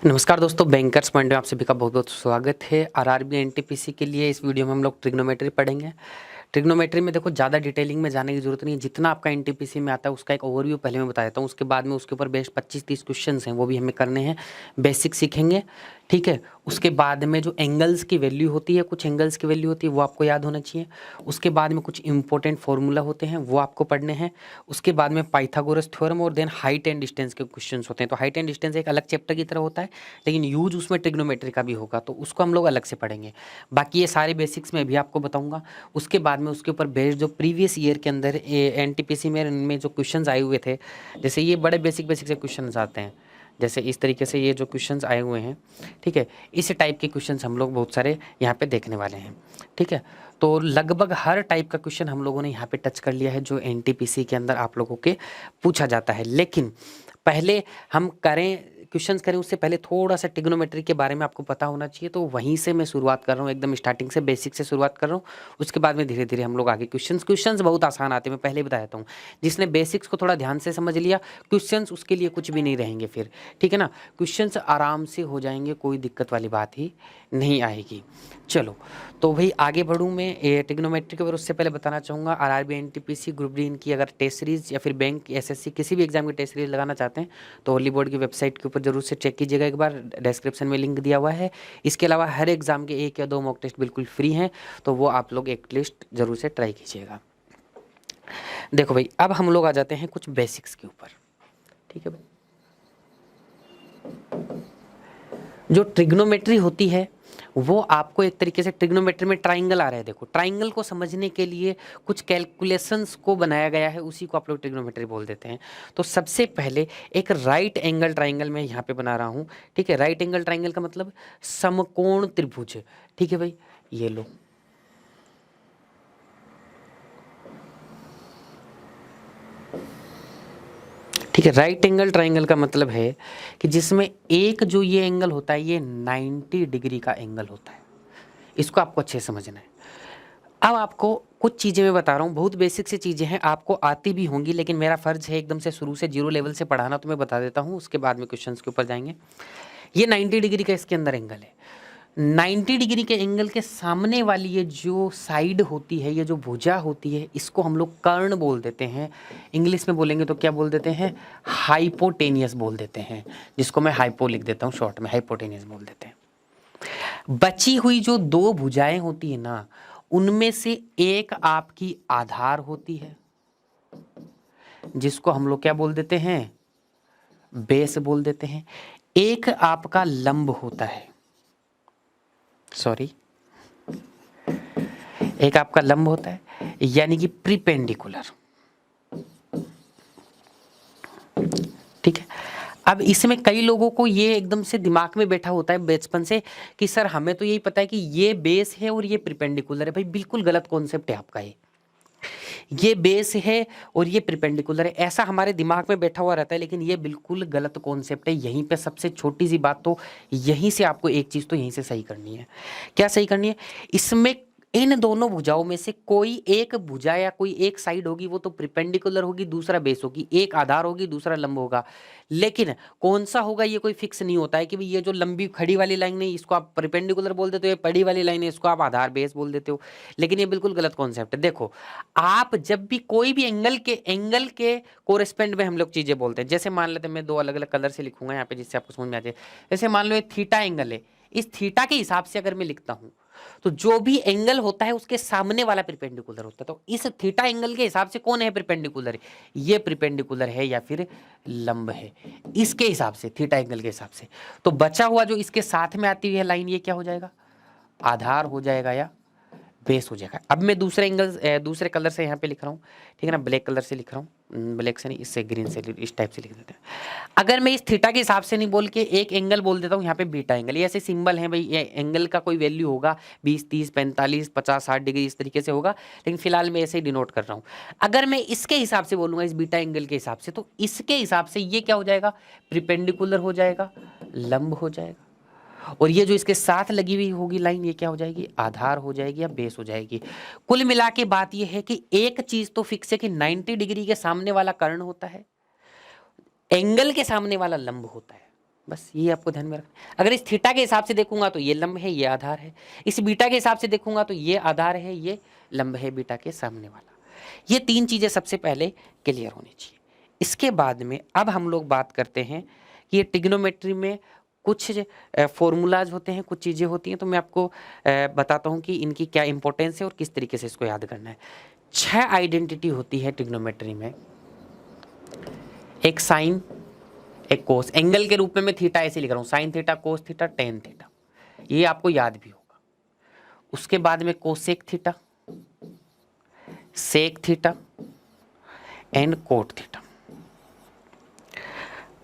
नमस्कार दोस्तों, bankers point में आप सभी का बहुत बहुत स्वागत है। आरआरबी एनटीपीसी के लिए इस वीडियो में हम लोग ट्रिग्नोमेट्री पढ़ेंगे। ट्रिग्नोमेट्री में देखो ज़्यादा डिटेलिंग में जाने की जरूरत नहीं है। जितना आपका एनटीपीसी में आता है उसका एक ओवरव्यू पहले मैं बता देता हूँ। उसके बाद में उसके ऊपर बेस्ट 25-30 क्वेश्चंस हैं, वो भी हमें करने हैं। बेसिक सीखेंगे, ठीक है। उसके बाद में जो एंगल्स की वैल्यू होती है, कुछ एंगल्स की वैल्यू होती है वो आपको याद होना चाहिए। उसके बाद में कुछ इंपॉर्टेंट फार्मूला होते हैं वो आपको पढ़ने हैं। उसके बाद में पाइथागोरस थ्योरम और देन हाइट एंड डिस्टेंस के क्वेश्चंस होते हैं। तो हाइट एंड डिस्टेंस एक अलग चैप्टर की तरह होता है, लेकिन यूज उसमें ट्रिग्नोमेट्री का भी होगा, तो उसको हम लोग अलग से पढ़ेंगे। बाकी ये सारे बेसिक्स मैं भी आपको बताऊंगा। उसके बाद में उसके ऊपर बेस्ड जो प्रीवियस ईयर के अंदर एनटीपीसी में इनमें जो क्वेश्चंस आए हुए थे, जैसे ये बड़े बेसिक बेसिक से क्वेश्चंस आते हैं, जैसे इस तरीके से ये जो क्वेश्चंस आए हुए हैं, ठीक है, इस टाइप के क्वेश्चंस हम लोग बहुत सारे यहाँ पे देखने वाले हैं, ठीक है। तो लगभग हर टाइप का क्वेश्चन हम लोगों ने यहाँ पे टच कर लिया है जो एनटीपीसी के अंदर आप लोगों के पूछा जाता है। लेकिन पहले हम क्वेश्चंस करें उससे पहले थोड़ा सा ट्रिग्नोमेट्री के बारे में आपको पता होना चाहिए। तो वहीं से मैं शुरुआत कर रहा हूँ, एकदम स्टार्टिंग से बेसिक से शुरुआत कर रहा हूँ। उसके बाद में धीरे धीरे हम लोग आगे क्वेश्चंस बहुत आसान आते हैं, मैं पहले बता देता हूँ। जिसने बेसिक्स को थोड़ा ध्यान से समझ लिया, क्वेश्चंस उसके लिए कुछ भी नहीं रहेंगे फिर, ठीक है ना। क्वेश्चंस आराम से हो जाएंगे, कोई दिक्कत वाली बात ही नहीं आएगी। चलो, तो भाई आगे बढ़ूँ मैं ट्रिग्नोमेट्री के ऊपर। उससे पहले बताना चाहूँगा आरआरबी एनटीपीसी ग्रुप डी इनकी अगर टेस्ट सीरीज या फिर बैंक एसएससी किसी भी एग्जाम की टेस्ट सीरीज लगाना चाहते हैं तो होली बोर्ड की वेबसाइट के ऊपर जरूर से चेक कीजिएगा एक बार, डिस्क्रिप्शन में लिंक दिया हुआ है। इसके अलावा हर एग्जाम के 1 या 2 मॉक टेस्ट बिल्कुल फ्री हैं, तो वो आप लोग एक लिस्ट जरूर से ट्राई कीजिएगा। देखो भाई, अब हम लोग आ जाते हैं कुछ बेसिक्स के ऊपर, ठीक है भाई। जो ट्रिग्नोमेट्री होती है वो आपको एक तरीके से, ट्रिग्नोमेट्री में ट्राइंगल आ रहा है, देखो ट्राइंगल को समझने के लिए कुछ कैलकुलेशंस को बनाया गया है, उसी को आप लोग ट्रिग्नोमेट्री बोल देते हैं। तो सबसे पहले एक राइट एंगल ट्राइंगल मैं यहाँ पे बना रहा हूँ, ठीक है। राइट एंगल ट्राइंगल का मतलब समकोण त्रिभुज, ठीक है भाई। ये लो, ठीक है। राइट एंगल ट्राइंगल का मतलब है कि जिसमें एक जो ये एंगल होता है ये 90 डिग्री का एंगल होता है। इसको आपको अच्छे से समझना है। अब आपको कुछ चीज़ें मैं बता रहा हूँ, बहुत बेसिक सी चीज़ें हैं, आपको आती भी होंगी, लेकिन मेरा फ़र्ज़ है एकदम से शुरू से जीरो लेवल से पढ़ाना, तो मैं बता देता हूँ। उसके बाद में क्वेश्चंस के ऊपर जाएंगे। ये 90 डिग्री का इसके अंदर एंगल है। 90 डिग्री के एंगल के सामने वाली ये जो साइड होती है, ये जो भुजा होती है, इसको हम लोग कर्ण बोल देते हैं। इंग्लिश में बोलेंगे तो क्या बोल देते हैं? हाइपोटेनियस बोल देते हैं, जिसको मैं हाइपो लिख देता हूँ शॉर्ट में, हाइपोटेनियस बोल देते हैं। बची हुई जो 2 भुजाएं होती है ना, उनमें से एक आपकी आधार होती है, जिसको हम लोग क्या बोल देते हैं? बेस बोल देते हैं। एक आपका लंब होता है, सॉरी, एक आपका लंब होता है, यानी कि प्रीपेंडिकुलर, ठीक है। अब इसमें कई लोगों को ये एकदम से दिमाग में बैठा होता है बचपन से कि सर हमें तो यही पता है कि ये बेस है और ये प्रीपेंडिकुलर है। भाई बिल्कुल गलत कॉन्सेप्ट है आपका ये बेस है और ये प्रीपेंडिकुलर है, ऐसा हमारे दिमाग में बैठा हुआ रहता है, लेकिन ये बिल्कुल गलत कॉन्सेप्ट है। यहीं पे सबसे छोटी सी बात, तो यहीं से आपको एक चीज़ तो यहीं से सही करनी है। क्या सही करनी है? इसमें इन दोनों भुजाओं में से कोई एक भुजा या कोई एक साइड होगी, वो तो प्रिपेंडिकुलर होगी, दूसरा बेस होगी। एक आधार होगी, दूसरा लंब होगा। लेकिन कौन सा होगा ये कोई फिक्स नहीं होता है कि भाई ये जो लंबी खड़ी वाली लाइन है इसको आप प्रिपेंडिकुलर बोल देते हो, ये पड़ी वाली लाइन है इसको आप आधार बेस बोल देते हो। लेकिन ये बिल्कुल गलत कॉन्सेप्ट है। देखो, आप जब भी कोई भी एंगल के कोरेस्पेंड में हम लोग चीजें बोलते हैं। जैसे मान लेते हैं, मैं 2 अलग अलग कलर से लिखूंगा यहाँ पे जिससे आपको समझ में आ जाए। जैसे मान लो ये थीटा एंगल है, इस थीटा के हिसाब से अगर मैं लिखता हूं तो जो भी एंगल होता है उसके सामने वाला प्रिपेंडिकुलर होता है। तो इस थीटा एंगल के हिसाब से कौन है प्रिपेंडिकुलर? ये प्रिपेंडिकुलर है या फिर लंब है, इसके हिसाब से, थीटा एंगल के हिसाब से। तो बचा हुआ जो इसके साथ में आती हुई है लाइन, ये क्या हो जाएगा? आधार हो जाएगा या बेस हो जाएगा। अब मैं दूसरे कलर से यहाँ पे लिख रहा हूँ, ठीक है ना, ब्लैक कलर से लिख रहा हूँ, ब्लैक से नहीं, इससे ग्रीन से, इस टाइप से लिख देते हैं। अगर मैं इस थीटा के हिसाब से नहीं बोल के एक एंगल बोल देता हूँ यहाँ पे बीटा एंगल, ये ऐसे सिंबल है भाई, ये एंगल का कोई वैल्यू होगा 20, 30, 45, 50, 60 डिग्री, इस तरीके से होगा, लेकिन फिलहाल मैं ऐसे ही डिनोट कर रहा हूँ। अगर मैं इसके हिसाब से बोलूँगा, इस बीटा एंगल के हिसाब से, तो इसके हिसाब से ये क्या हो जाएगा? प्रिपेंडिकुलर हो जाएगा, लंब हो जाएगा। और ये जो इसके साथ लगी हुई होगी लाइन, ये क्या हो जाएगी? आधार हो जाएगी या बेस हो जाएगी। कुल मिला के बात ये है कि एक चीज तो फिक्स है कि 90 डिग्री के सामने वाला कर्ण होता है, एंगल के सामने वाला लंब होता है। बस ये आपको ध्यान में रखना। अगर इस थीटा के हिसाब से देखूंगा तो ये लंब है, ये आधार है। इस बीटा के हिसाब से देखूंगा तो ये आधार है, ये लंब है बीटा के सामने वाला। ये तीन चीजें सबसे पहले क्लियर होनी चाहिए। इसके बाद में अब हम लोग बात करते हैं कि ये ट्रिग्नोमेट्री में कुछ फॉर्मूलाज होते हैं, कुछ चीजें होती हैं, तो मैं आपको बताता हूं कि इनकी क्या इंपॉर्टेंस है और किस तरीके से इसको याद करना है। 6 आइडेंटिटी होती है ट्रिग्नोमेट्री में। एक साइन, एक कोस, एंगल के रूप में मैं थीटा ऐसे लिख रहा हूं, sine theta, cos theta, tan theta, ये आपको याद भी होगा। उसके बाद में cosec theta, sec theta and cot theta.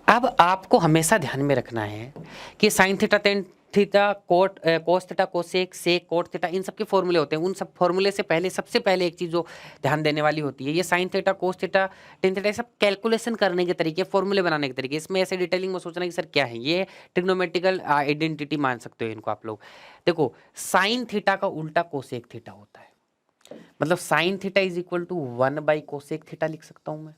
अब आपको हमेशा ध्यान में रखना है कि sine theta, tan theta, cot, cos theta, cosec, sec, cot theta, इन सब के फॉर्मूले होते हैं। उन सब फॉर्मूले से पहले सबसे पहले एक चीज जो ध्यान देने वाली होती है, ये sign theta, cos theta, tan theta, सब कैलकुलेशन करने के तरीके, फॉर्मूले बनाने के तरीके। इसमें ऐसे डिटेलिंग में सोचना कि सर क्या है, ये ट्रिग्नोमेट्रिकल आइडेंटिटी मान सकते हो इनको आप लोग। देखो, साइन थीटा का उल्टा कोसेक थीटा होता है, मतलब sine theta is equal to 1/कोसेक थीटा लिख सकता हूं मैं,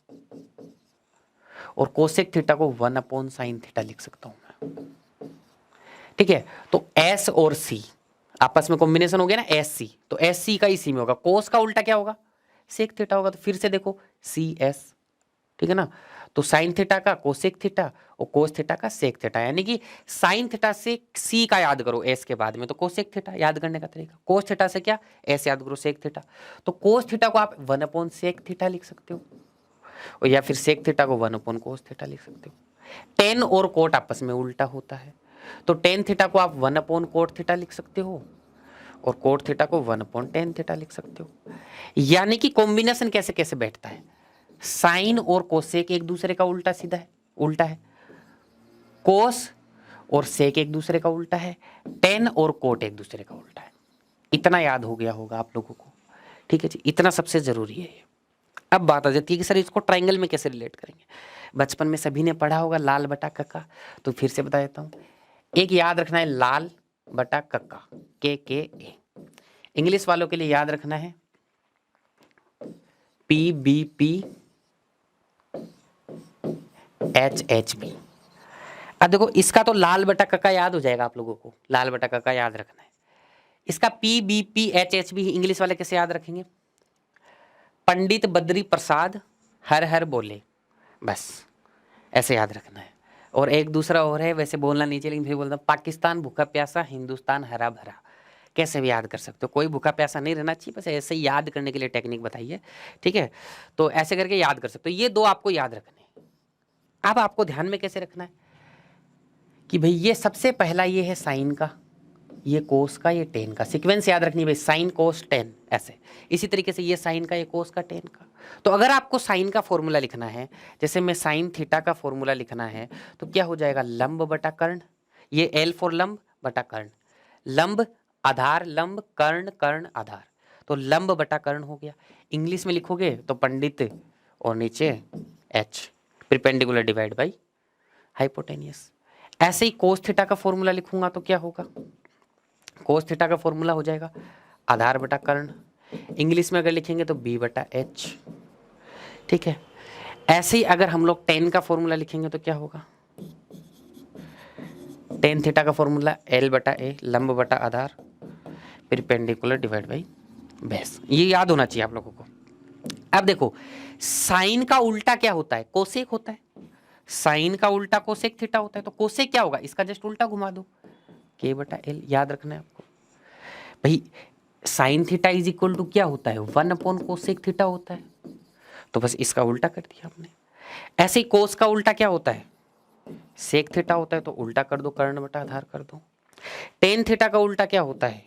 और कोसेक थीटा को 1/साइन थीटा लिख सकता हूं मैं। ठीक है, तो एस और सी आपस में कॉम्बिनेशन हो गया ना, एस सी, तो एस सी का इसी में होगा। कोस का उल्टा क्या होगा, सेक थीटा होगा। तो फिर से देखो सी एस, ठीक है ना, तो साइन थीटा का कोसेक थीटा और कोस थीटा का सेक थीटा, यानी कि साइन थीटा से सी का याद करो एस के बाद में, तो कोसेक थीटा याद करने का तरीका। कोस थीटा से क्या, एस याद करो, सेक थीटा। तो कोस थीटा को आप 1/सेक थीटा लिख सकते हो, और या फिर सेक थीटा को 1/कोस थीटा लिख सकते हो। टेन और कोट आपस में उल्टा होता है, तो टेन थीटा को आप 1/कोट थीटा लिख सकते हो, और कोट थीटा को 1/टेन थीटा लिख सकते हो। यानी कि कॉम्बिनेशन कैसे कैसे बैठता है, साइन और कोसेक एक दूसरे का उल्टा सीधा है, उल्टा है। कोस और सेक एक दूसरे का उल्टा है। टेन और कोट एक दूसरे का उल्टा है। इतना याद हो गया होगा आप लोगों को, ठीक है जी, इतना सबसे जरूरी है। अब बात आ जाती है कि सर इसको ट्राइंगल में कैसे रिलेट करेंगे। बचपन में सभी ने पढ़ा होगा लाल बटा कक्का, तो फिर से बता देता हूं। एक याद रखना है लाल बटा कक्का, के ए। इंग्लिश वालों के लिए याद रखना है PBP HHB। अब देखो इसका तो लाल बटा कक्का याद हो जाएगा आप लोगों को, लाल बटा कक्का याद रखना है। इसका PBP HHB इंग्लिश वाले कैसे याद रखेंगे, पंडित बद्री प्रसाद हर हर बोले, बस ऐसे याद रखना है। और एक दूसरा और है, वैसे बोलना नीचे लेकिन फिर बोलता हूं, पाकिस्तान भूखा प्यासा, हिंदुस्तान हरा भरा। कैसे भी याद कर सकते हो, कोई भूखा प्यासा नहीं रहना चाहिए, बस ऐसे ही याद करने के लिए टेक्निक बताइए, ठीक है। तो ऐसे करके याद कर सकते हो, ये दो आपको याद रखने हैं। अब आपको ध्यान में कैसे रखना है कि भाई ये सबसे पहला ये है साइन का, ये कोस का, ये टेन का, सीक्वेंस याद रखनी है भाई, साइन कोस टेन ऐसे। इसी तरीके से ये साइन का, ये कोस का, टेन का। तो अगर आपको साइन का फॉर्मूला लिखना है, जैसे मैं साइन थीटा का फॉर्मूला लिखना है, तो क्या हो जाएगा, लंब बटा कर्ण, ये एल फॉर लंब बटा कर्ण, लंब आधार, लंब कर्ण, कर्ण आधार, तो लंब बटा कर्ण हो गया। इंग्लिश में लिखोगे तो पंडित और नीचे H, perpendicular divide by hypotenuse. ऐसे ही कोस थीटा का फॉर्मूला लिखूंगा तो क्या होगा, कोस थीटा का फॉर्मूला हो जाएगा आधार बटा कर्ण, इंग्लिश में अगर लिखेंगे तो b बटा h, ठीक है। ऐसे ही अगर हम लोग टेन का फॉर्मूला लिखेंगे तो क्या होगा, टेन थीटा का फॉर्मूला l बटा a, लंब बटा आधार, परपेंडिकुलर डिवाइड बाई बेस। ये याद होना चाहिए आप लोगों को। अब देखो साइन का उल्टा क्या होता है, कोसेक होता है। साइन का उल्टा कोसेक थीटा होता है, तो कोसेक क्या होगा, इसका जस्ट उल्टा घुमा दो, k बटा l। याद रखना है आपको भाई, sine theta is equal to क्या होता है, 1/कोसेक थीटा होता है, तो बस इसका उल्टा कर दिया हमने। ऐसे ही कोस का उल्टा क्या होता है, सेक थीटा होता है, तो उल्टा कर दो, कर्ण बटा आधार कर दो। टेन थीटा का उल्टा क्या होता है,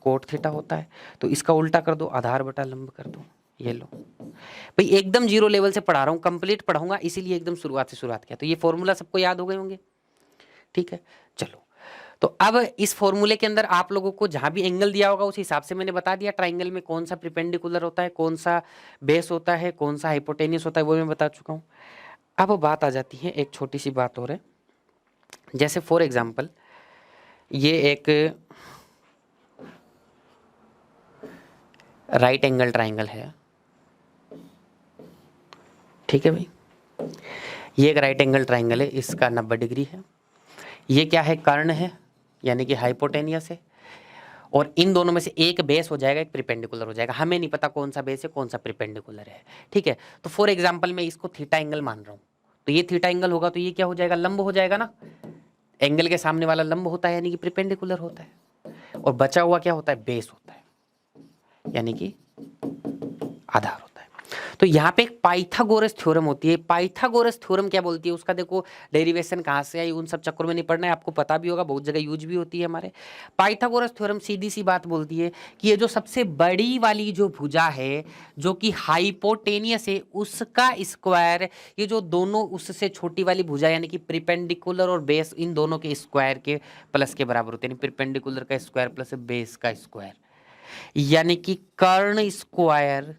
कोट थीटा होता है, तो इसका उल्टा कर दो, आधार बटा लंब कर दो। ये लो भाई, एकदम जीरो लेवल से पढ़ा रहा हूँ, कंप्लीट पढ़ाऊंगा, इसीलिए एकदम शुरुआत से शुरुआत किया। तो ये फॉर्मूला सबको याद हो गए होंगे, ठीक है। चलो, तो अब इस फॉर्मूले के अंदर आप लोगों को जहां भी एंगल दिया होगा उस हिसाब से मैंने बता दिया। ट्राइंगल में कौन सा परपेंडिकुलर होता है, कौन सा बेस होता है, कौन सा हाइपोटेनियस होता है, वो मैं बता चुका हूं। अब बात आ जाती है एक छोटी सी बात और है, जैसे फॉर एग्जांपल ये एक राइट एंगल ट्राइंगल है, ठीक है भाई, ये एक राइट एंगल ट्राइंगल है, इसका 90 डिग्री है, ये क्या है, कर्ण है यानी कि हाइपोटेनियस है, और इन दोनों में से एक बेस हो जाएगा, एक प्रिपेंडिकुलर हो जाएगा। हमें नहीं पता कौन सा बेस है कौन सा प्रिपेंडिकुलर है, ठीक है। तो फॉर एग्जांपल मैं इसको थीटा एंगल मान रहा हूँ, तो ये थीटा एंगल होगा तो ये क्या हो जाएगा, लंब हो जाएगा ना। एंगल के सामने वाला लंब होता है यानी कि प्रिपेंडिकुलर होता है, और बचा हुआ क्या होता है, बेस होता है यानी कि आधार होता है। तो यहाँ पे एक पाइथागोरस थ्योरम होती है। पाइथागोरस थ्योरम क्या बोलती है उसका देखो, डेरिवेशन कहाँ से आई उन सब चक्करों में नहीं पढ़ना है, आपको पता भी होगा, बहुत जगह यूज भी होती है हमारे। पाइथागोरस थ्योरम सीधी सी बात बोलती है कि ये जो सबसे बड़ी वाली जो भुजा है जो कि हाइपोटेनियस है उसका स्क्वायर, ये जो दोनों उससे छोटी वाली भुजा यानी कि प्रिपेंडिकुलर और बेस, इन दोनों के स्क्वायर के प्लस के बराबर होते हैं, यानी प्रिपेंडिकुलर का स्क्वायर प्लस बेस का स्क्वायर, यानी कि कर्ण स्क्वायर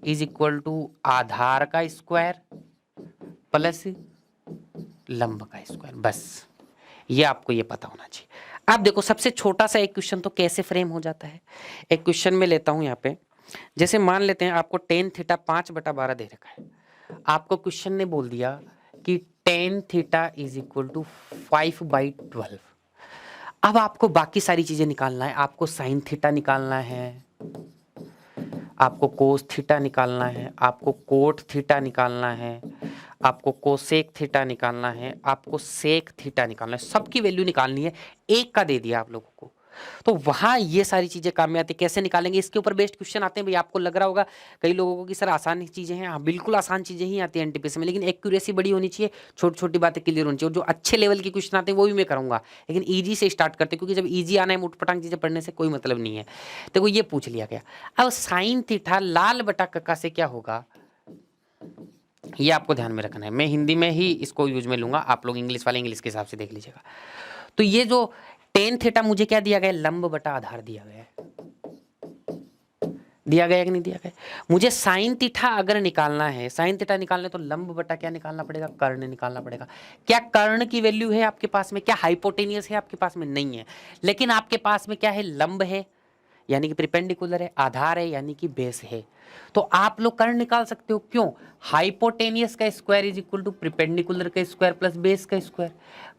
इज इक्वल टू आधार का स्क्वायर प्लस लंब का स्क्वायर। बस ये आपको ये पता होना चाहिए। अब देखो सबसे छोटा सा एक क्वेश्चन तो कैसे फ्रेम हो जाता है। एक क्वेश्चन में लेता हूं यहाँ पे, जैसे मान लेते हैं आपको टेन थीटा 5/12 दे रखा है, आपको क्वेश्चन ने बोल दिया कि tan theta is equal to 5/12। अब आपको बाकी सारी चीजें निकालना है, आपको साइन थीटा निकालना है, आपको कोस थीटा निकालना है, आपको कोट थीटा निकालना है, आपको कोसेक थीटा निकालना है, आपको सेक थीटा निकालना है, सबकी वैल्यू निकालनी है। एक का दे दिया आप लोगों को, तो वहां ये सारी चीजें काम में आती है। कैसे निकालेंगे इसके ऊपर बेस्ड क्वेश्चन आते हैं भाई। आपको लग रहा होगा कई लोगों को कि सर आसान चीजें हैं, हाँ बिल्कुल आसान चीजें ही आती है एनटीपीसी में, लेकिन एक्यूरेसी बड़ी होनी चाहिए, छोटी छोटी बातें क्लियर होनी चाहिए। और जो अच्छे लेवल के क्वेश्चन आते हैं वो भी मैं करूंगा, लेकिन ईजी से स्टार्ट करते हैं, क्योंकि जब ईजी आना है मुटपटांग चीजें पढ़ने से कोई मतलब नहीं है। देखो ये पूछ लिया गया, अब साइन थीटा लाल बटा कक्का से क्या होगा, ये आपको ध्यान में रखना है। मैं हिंदी में ही इसको यूज में लूंगा, आप लोग इंग्लिश वाले इंग्लिश के हिसाब से देख लीजिएगा। तो ये जो टेन थीटा मुझे क्या दिया गया, लंब बटा आधार दिया गया है, दिया गया कि नहीं दिया गया। मुझे साइन थीटा अगर निकालना है, साइन थीटा निकालने तो लंब बटा क्या निकालना पड़ेगा, कर्ण निकालना पड़ेगा। क्या कर्ण की वैल्यू है आपके पास में, क्या हाइपोटेनियस है आपके पास में, नहीं है, लेकिन आपके पास में क्या है, लंब है यानी कि प्रिपेंडिकुलर है, आधार है यानी कि बेस है, तो आप लोग कर्ण निकाल सकते हो। क्यों, हाइपोटेनियस का square is equal to perpendicular का स्क्वायर प्लस बेस का स्क्वायर,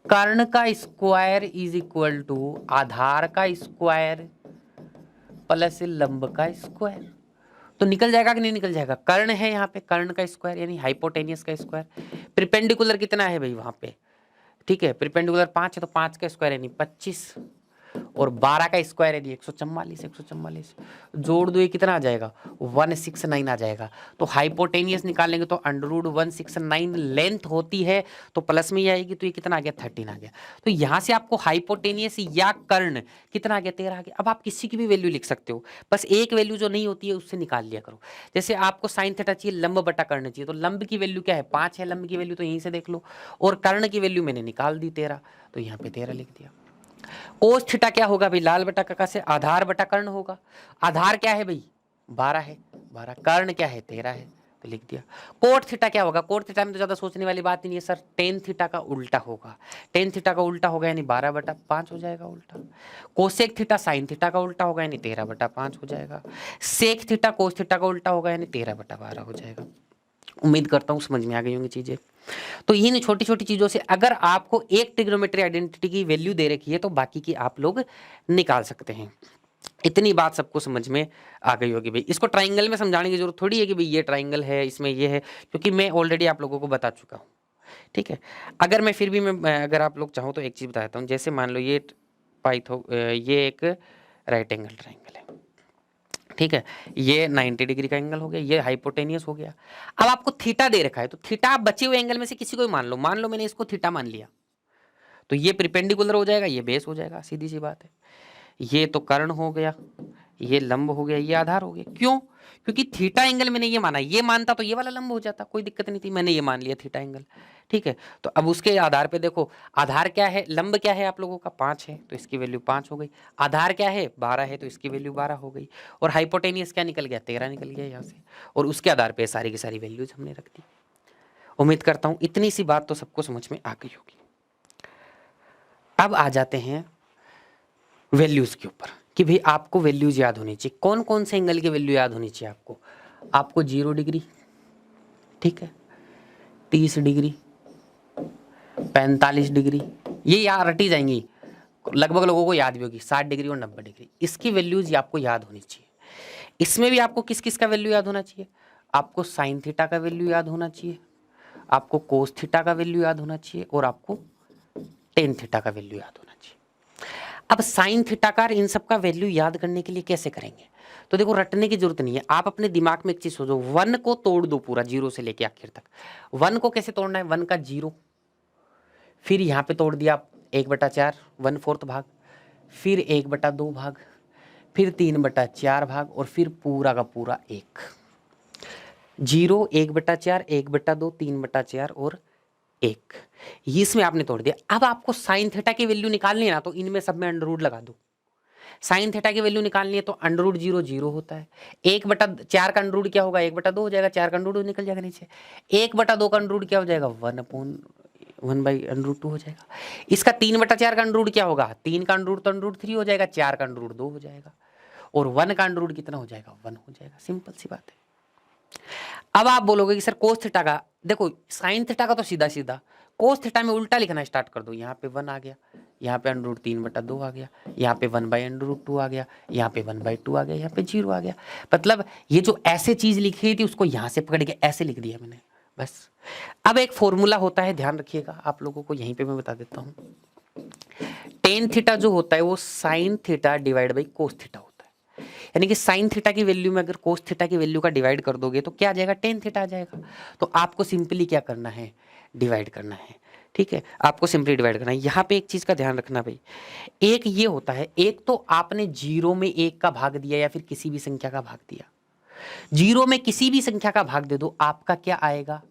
कर्ण का स्क्वायर इज इक्वल टू आधार का स्क्वायर प्लस लंब का स्क्वायर। तो निकल जाएगा कि नहीं निकल जाएगा, कर्ण है यहाँ पे, कर्ण का स्क्वायर यानी हाइपोटेनियस का स्क्वायर, प्रिपेंडिकुलर कितना है भाई वहां पे, ठीक है, प्रिपेंडिकुलर 5 है तो 5 का स्क्वायर यानी 25, और 12 का स्क्वायर है 144, 144 जोड़ दो ये कितना आ जाएगा, 169 आ जाएगा। तो हाइपोटेनियस निकालेंगे तो अंडररूट 169 लेंथ होती है, तो प्लस में ही आएगी, तो ये कितना आ गया, 13 आ गया। तो यहां से आपको हाइपोटेनियस या कर्ण कितना आ गया, 13 आ गया। अब आप किसी की भी वैल्यू लिख सकते हो, बस एक वैल्यू जो नहीं होती है उससे निकाल लिया करो। जैसे आपको साइन थीटा चाहिए, लंब बटा कर्ण चाहिए, तो लंब की वैल्यू क्या है, 5 है, लंब की वैल्यू तो यहीं से देख लो, और कर्ण की वैल्यू मैंने निकाल दी 13, तो यहाँ पे 13 लिख दिया। कोस थीटा क्या होगा भाई, लाल बटा कक्का से आधार बटा कर्ण होगा। आधार क्या है भाई, 12 है, 12, कर्ण क्या है, 13 है, तो लिख दिया। कोट थीटा क्या होगा, कोट थीटा में तो ज्यादा सोचने वाली बात ही नहीं है सर, टेन थीटा का उल्टा होगा, टेन थीटा का उल्टा होगा यानी 12/5 हो जाएगा उल्टा। कोसेक थीटा साइन थीटा का उल्टा होगा यानी 13/5 हो जाएगा। सेक थीटा कोस थीटा का उल्टा होगा यानी 13/12 हो जाएगा। उम्मीद करता हूँ समझ में आ गई होंगी चीजें। तो इन छोटी छोटी चीजों से अगर आपको एक ट्रिग्नोमेट्री आइडेंटिटी की वैल्यू दे रखी है तो बाकी की आप लोग निकाल सकते हैं। इतनी बात सबको समझ में आ गई होगी भाई। इसको ट्राइंगल में समझाने की जरूरत थोड़ी है कि भाई ये ट्राइंगल है इसमें ये है, क्योंकि मैं ऑलरेडी आप लोगों को बता चुका हूँ, ठीक है। अगर मैं फिर भी मैं अगर आप लोग चाहो तो एक चीज बताता हूँ। जैसे मान लो ये ये एक राइट एंगल ट्राइंगल है, ठीक है, ये 90 डिग्री का एंगल हो गया, ये हाइपोटेनियस हो गया। अब आपको थीटा दे रखा है, तो थीटा आप बचे हुए एंगल में से किसी को भी मान लो मैंने इसको थीटा मान लिया, तो ये प्रिपेंडिकुलर हो जाएगा, ये बेस हो जाएगा, सीधी सी बात है। ये तो कर्ण हो गया, ये लंब हो गया, ये आधार हो गया। क्यों, क्योंकि थीटा एंगल मैंने ये माना, ये मानता तो ये वाला लंब हो जाता, कोई दिक्कत नहीं थी, मैंने ये मान लिया थीटा एंगल, ठीक है। तो अब उसके आधार पे देखो, आधार क्या है, लंब क्या है आप लोगों का 5 है, तो इसकी वैल्यू 5 हो गई। आधार क्या है 12 है, तो इसकी वैल्यू 12 हो गई। और हाइपोटेनियस क्या निकल गया, 13 निकल गया यहाँ से, और उसके आधार पे सारी की सारी वैल्यूज हमने रख दी। उम्मीद करता हूं इतनी सी बात तो सबको समझ में आ गई होगी। अब आ जाते हैं वैल्यूज के ऊपर कि भाई आपको वैल्यूज याद होनी चाहिए। कौन कौन से एंगल की वैल्यू याद होनी चाहिए आपको 0 डिग्री, ठीक है, 30 डिग्री, 45 डिग्री, ये यार रटी जाएंगी, लगभग लोगों को याद भी होगी, 60 डिग्री और 90 डिग्री, इसकी वैल्यूज आपको याद होनी चाहिए। इसमें भी आपको किस किस का वैल्यू याद होना चाहिए? आपको साइन थीटा का वैल्यू याद होना चाहिए, आपको कोस थीटा का वैल्यू याद होना चाहिए, और आपको टेन थीटा का वैल्यू याद होना चाहिए। अब साइन थीटा का इन सब का वैल्यू याद करने के लिए कैसे करेंगे? तो देखो, रटने की जरूरत नहीं है, आप अपने दिमाग में एक चीज सोचो, 1 को तोड़ दो पूरा, 0 से लेके आखिर तक। 1 को कैसे तोड़ना है? 1 का 0, फिर यहां पे तोड़ दिया 1/4, 1/4 भाग, फिर 1/2 भाग, फिर 3/4 भाग, और फिर पूरा का पूरा 1। 0, 1/4, 1/2, 3/4 और 1, इसमें आपने तोड़ दिया। अब आपको साइन थीटा की वैल्यू निकालनी है ना, तो इनमें सब में अंडर रूट लगा दो। साइन थीटा की वैल्यू निकालनी है तो अंडर रूट 0 0 होता है। 1/4 का अंडर रूट क्या होगा? 1/2 हो जाएगा, 4 का अंडर रूट निकल जाएगा नीचे। 1/2 का अंडर रूट क्या हो जाएगा? 1/√2 हो जाएगा। इसका 3/4 का अंडर रूट क्या होगा? 3 का अंडर रूट तो अंडर रूट 3 हो जाएगा, 4 का अंडर रूट 2 हो जाएगा, और 1 का अंडर रूट कितना हो जाएगा? 1 हो जाएगा। सिंपल सी बात है। अब आप बोलोगे कि सर कोस थीटा का, देखो साइन थीटा का तो सीधा सीधा, कोस थीटा में उल्टा लिखना स्टार्ट कर दो। यहाँ पे 1 आ गया, यहाँ पे अंडर रूट 3/2 आ गया, यहाँ पे 1/√2 आ गया, यहाँ पे 1/2 आ गया, यहाँ पे 0 आ गया। मतलब ये जो ऐसे चीज लिखी गई थी उसको यहाँ से पकड़ के ऐसे लिख दिया मैंने, बस। अब एक फॉर्मूला होता है, ध्यान रखिएगा, आप लोगों को यहीं पे मैं बता देता हूँ। टेन थीटा जो होता है वो sine theta divide by cos theta होता है। यानी कि साइन थीटा की वैल्यू में अगर कोस थीटा की वैल्यू का डिवाइड कर दोगे तो क्या आ जाएगा? टेन थीटा आ जाएगा। तो आपको सिंपली क्या करना है? डिवाइड करना है। ठीक है, आपको सिंपली डिवाइड करना है। यहाँ पे एक चीज का ध्यान रखना भाई, एक ये होता है, एक तो आपने 0 में 1 का भाग दिया या फिर किसी भी संख्या का भाग दिया। 0 में किसी भी संख्या का भाग दे दो, आपका क्या आएगा?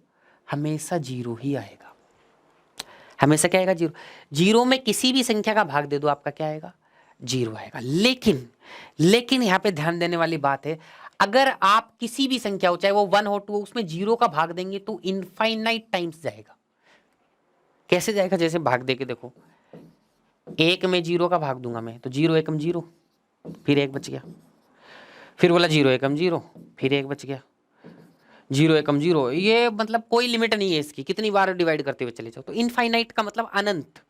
हमेशा 0 ही आएगा। हमेशा क्या आएगा? 0। 0 में किसी भी संख्या का भाग दे दो, आपका क्या आएगा? 0 आएगा। लेकिन यहां पे ध्यान देने वाली बात है, अगर आप किसी भी संख्या हो, चाहे वो 1 हो 2 हो, उसमें 0 का भाग देंगे तो इनफाइनाइट टाइम्स जाएगा। कैसे जाएगा? जैसे भाग दे के देखो, 1 में 0 का भाग दूंगा मैं तो 0 एकम 0, फिर 1 बच गया, फिर बोला 0 एकम 0, फिर 1 बच गया, 0 एकम 0। ये मतलब कोई लिमिट नहीं है इसकी, कितनी बार डिवाइड करते हुए चले जाओ। तो इनफाइनाइट का मतलब अनंत,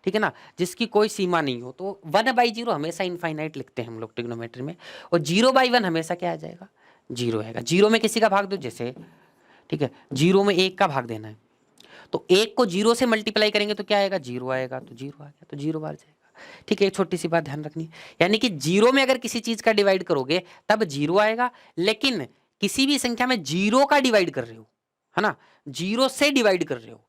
ठीक है ना, जिसकी कोई सीमा नहीं हो। तो 1/0 हमेशा इनफाइनाइट लिखते हैं हम लोग ट्रिग्नोमेट्री में, और 0/1 हमेशा क्या आ जाएगा? 0 आएगा। 0 में किसी का भाग दो, जैसे ठीक है 0 में 1 का भाग देना है, तो 1 को 0 से मल्टीप्लाई करेंगे तो क्या आएगा? 0 आएगा। तो 0 आ गया, तो 0 बार जाएगा। ठीक है, एक छोटी सी बात ध्यान रखनी, यानी कि 0 में अगर किसी चीज का डिवाइड करोगे तब 0 आएगा, लेकिन किसी भी संख्या में 0 का डिवाइड कर रहे हो, है ना, 0 से डिवाइड कर रहे हो,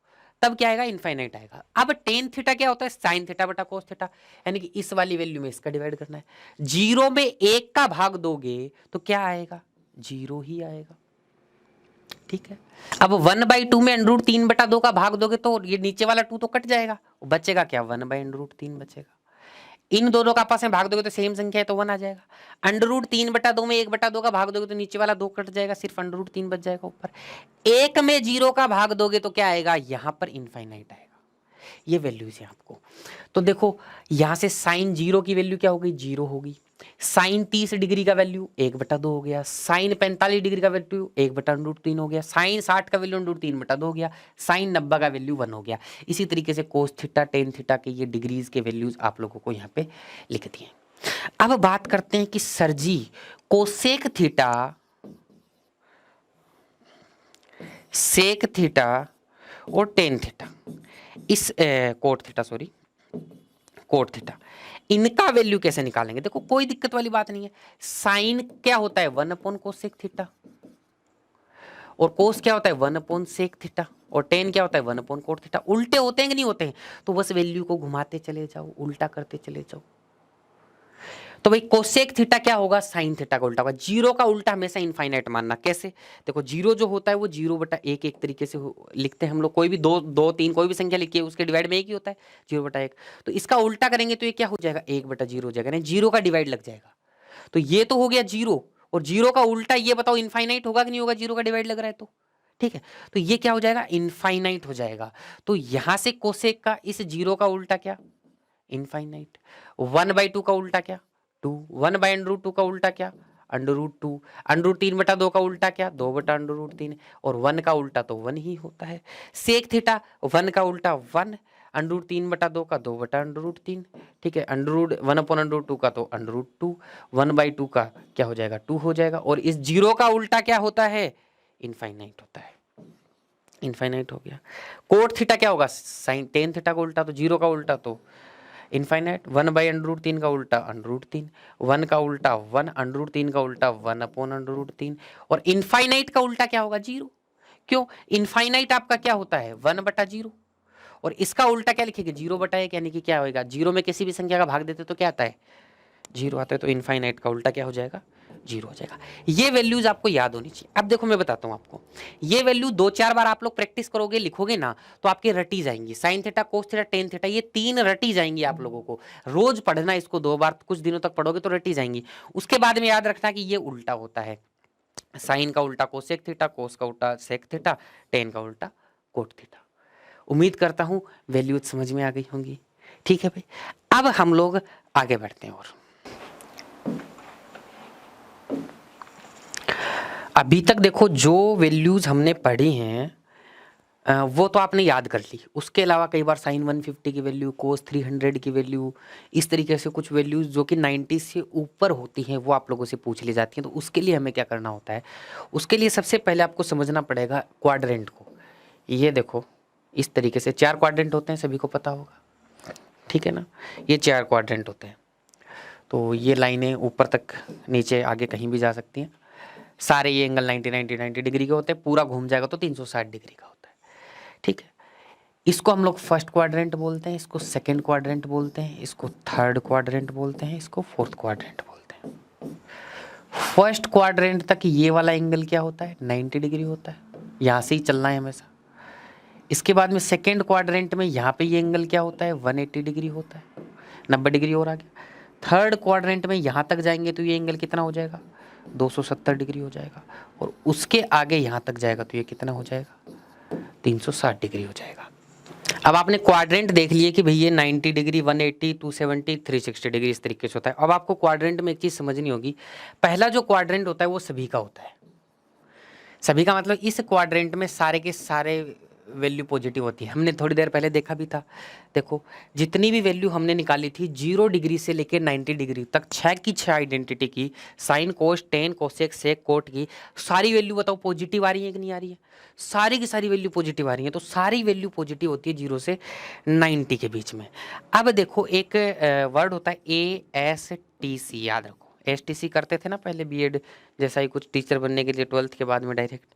तब क्या आएगा? इनफाइनाइट आएगा। अब टेन थीटा क्या होता है? साइन थीटा बटा कोस थीटा, यानी कि इस वाली वैल्यू में इसका डिवाइड करना है। 0 में 1 का भाग दोगे तो क्या आएगा? 0 ही आएगा। ठीक है, अब 1/2 में अंडर रूट 3/2 का भाग दोगे तो ये नीचे वाला 2 तो कट जाएगा, बचेगा क्या? 1/√3 बचेगा। इन दोनों का आपस में भाग दोगे तो सेम संख्या है तो 1 आ जाएगा। अंडर रूट 3/2 में 1/2 का भाग दोगे तो नीचे वाला 2 कट जाएगा, सिर्फ अंडर रूट 3 बच जाएगा ऊपर। 1 में 0 का भाग दोगे तो क्या आएगा? यहां पर इनफाइनाइट आएगा। ये वैल्यूज है आपको। तो देखो, यहां से साइन 0 की वैल्यू क्या हो गई? 0 होगी। साइन 30 डिग्री का वैल्यू 1/2 हो गया। साइन 45 डिग्री का वैल्यू 1/√3 हो गया। साइन 60 का वैल्यू √3/2 हो गया। साइन 90 का वैल्यू 1 हो गया। इसी तरीके से कोस थीटा, टेन थीटा के ये डिग्रीज के वैल्यूज आप लोगों को यहाँ पे लिख दिए। अब बात करते हैं कि सर जी कोसेक थीटा, सेक थीटा और टेन थीटा, इस cot theta, sorry cot theta, इनका वैल्यू कैसे निकालेंगे? देखो कोई दिक्कत वाली बात नहीं है। साइन क्या होता है? 1/कोसेक थीटा, और कोस क्या होता है? 1/सेक थीटा, और टेन क्या होता है? 1/कोट थीटा। उल्टे होते हैं कि नहीं होते हैं? तो बस वैल्यू को घुमाते चले जाओ, उल्टा करते चले जाओ। तो भाई कोसेक थीटा क्या होगा? साइन थीटा का उल्टा होगा। 0 का उल्टा हमेशा इनफाइनाइट मानना। कैसे? देखो 0 जो होता है वो 0/1 एक तरीके से लिखते हैं हम लोग। कोई भी 2 2 3 कोई भी संख्या लिखिए, उसके डिवाइड में एक ही होता है, 0/1। तो इसका उल्टा करेंगे तो ये क्या हो जाएगा? 1/0 हो जाएगा, नहीं 0 का डिवाइड लग जाएगा। तो ये तो हो गया 0, और 0 का उल्टा ये बताओ इनफाइनाइट होगा कि नहीं होगा? 0 का डिवाइड लग रहा है तो, ठीक है, तो ये क्या हो जाएगा? इनफाइनाइट हो जाएगा। तो यहां से कोसेक का इस 0 का उल्टा क्या? इनफाइनाइट। 1/2 का उल्टा क्या? 2। 1/√2 का उल्टा क्या? √2। √3/2 का उल्टा क्या? 2/√3। और 1 का उल्टा तो 1 ही होता है। सेक थीटा 1 का उल्टा 1, √3/2 का 2/√3, ठीक है। √1/√2 का तो √2, 1/2 का क्या हो जाएगा 2 हो जाएगा। और इस जीरो का उल्टा क्या होता है, इनफाइनाइट होता है, इनफाइनाइट हो गया। कोट थीटा क्या होगा, साइन टेन थीटा का उल्टा, तो जीरो का उल्टा तो इनफाइनाइट। 1/√3 का उल्टा √3, 1 का उल्टा 1, √3 का उल्टा 1/√3, और इनफाइनाइट का उल्टा क्या होगा, जीरो। क्यों, इनफाइनाइट आपका क्या होता है 1/0, और इसका उल्टा क्या लिखेंगे 0/1, यानी कि क्या होगा, जीरो में किसी भी संख्या का भाग देते तो क्या आता है, जीरो आता है। तो इनफाइनाइट का उल्टा क्या हो जाएगा, जीरो हो जाएगा। ये वैल्यूज आपको याद होनी चाहिए। अब देखो मैं बताता हूं आपको, ये वैल्यू 2-4 बार आप लोग प्रैक्टिस करोगे, लिखोगे ना, तो आपके रटी जाएंगी। Sign theta, cos theta, tan theta, ये 3 रटी जाएंगी आप लोगों को। रोज पढ़ना इसको 2 बार, कुछ दिनों तक पढ़ोगे तो रटी जाएंगी। उसके बाद में याद रखना कि ये उल्टा होता है, साइन का उल्टा कोसेक थीटा, कोस का उल्टा सेक थीटा, टेन का उल्टा कोट थीटा। उम्मीद करता हूं वैल्यूज समझ में आ गई होंगी। ठीक है भाई, अब हम लोग आगे बढ़ते हैं। और अभी तक देखो जो वैल्यूज हमने पढ़ी हैं वो तो आपने याद कर ली। उसके अलावा कई बार साइन 150 की वैल्यू, कोस 300 की वैल्यू, इस तरीके से कुछ वैल्यूज जो कि 90 से ऊपर होती हैं वो आप लोगों से पूछ ली जाती हैं। तो उसके लिए हमें क्या करना होता है, उसके लिए सबसे पहले आपको समझना पड़ेगा क्वाड्रेंट को। ये देखो इस तरीके से 4 क्वाड्रेंट होते हैं, सभी को पता होगा, ठीक है ना। ये 4 क्वाड्रेंट होते हैं। तो ये लाइनें ऊपर तक नीचे आगे कहीं भी जा सकती हैं। सारे ये एंगल 90 डिग्री के होते हैं, पूरा घूम जाएगा तो 360 डिग्री का होता है, ठीक है। इसको हम लोग फर्स्ट क्वाड्रेंट बोलते हैं, इसको सेकंड क्वाड्रेंट बोलते हैं, इसको थर्ड क्वाड्रेंट बोलते हैं, इसको फोर्थ क्वाड्रेंट बोलते हैं। फर्स्ट क्वाड्रेंट तक ये वाला एंगल क्या होता है, 90 डिग्री होता है, यहाँ से ही चलना है हमेशा। इसके बाद में सेकेंड क्वाड्रेंट में यहाँ पे ये एंगल क्या होता है, 180 डिग्री होता है, 90 डिग्री और आ गया। थर्ड क्वाड्रेंट में यहाँ तक जाएंगे तो ये एंगल कितना हो जाएगा, 270 डिग्री हो जाएगा। और उसके आगे यहाँ तक जाएगा तो ये कितना हो जाएगा, 360 डिग्री हो जाएगा। अब आपने क्वाड्रेंट देख लिए कि भैया 90 डिग्री, 180, 270, 360 डिग्री इस तरीके से होता है। अब आपको क्वाड्रेंट में एक चीज़ समझनी होगी, पहला जो क्वाड्रेंट होता है वो सभी का होता है। सभी का मतलब इस क्वाड्रेंट में सारे के सारे वैल्यू पॉजिटिव होती है। हमने थोड़ी देर पहले देखा भी था, देखो जितनी भी वैल्यू हमने निकाली थी 0 डिग्री से लेकर 90 डिग्री तक, 6 की 6 आइडेंटिटी की, sine cos tan cosec sec cot की सारी वैल्यू बताओ पॉजिटिव आ रही है कि नहीं आ रही है, सारी की सारी वैल्यू पॉजिटिव आ रही है। तो सारी वैल्यू पॉजिटिव होती है 0 से 90 के बीच में। अब देखो एक वर्ड होता है ASTC, याद रखो। STC करते थे ना पहले बीएड जैसा ही कुछ, टीचर बनने के लिए 12th के बाद में डायरेक्ट,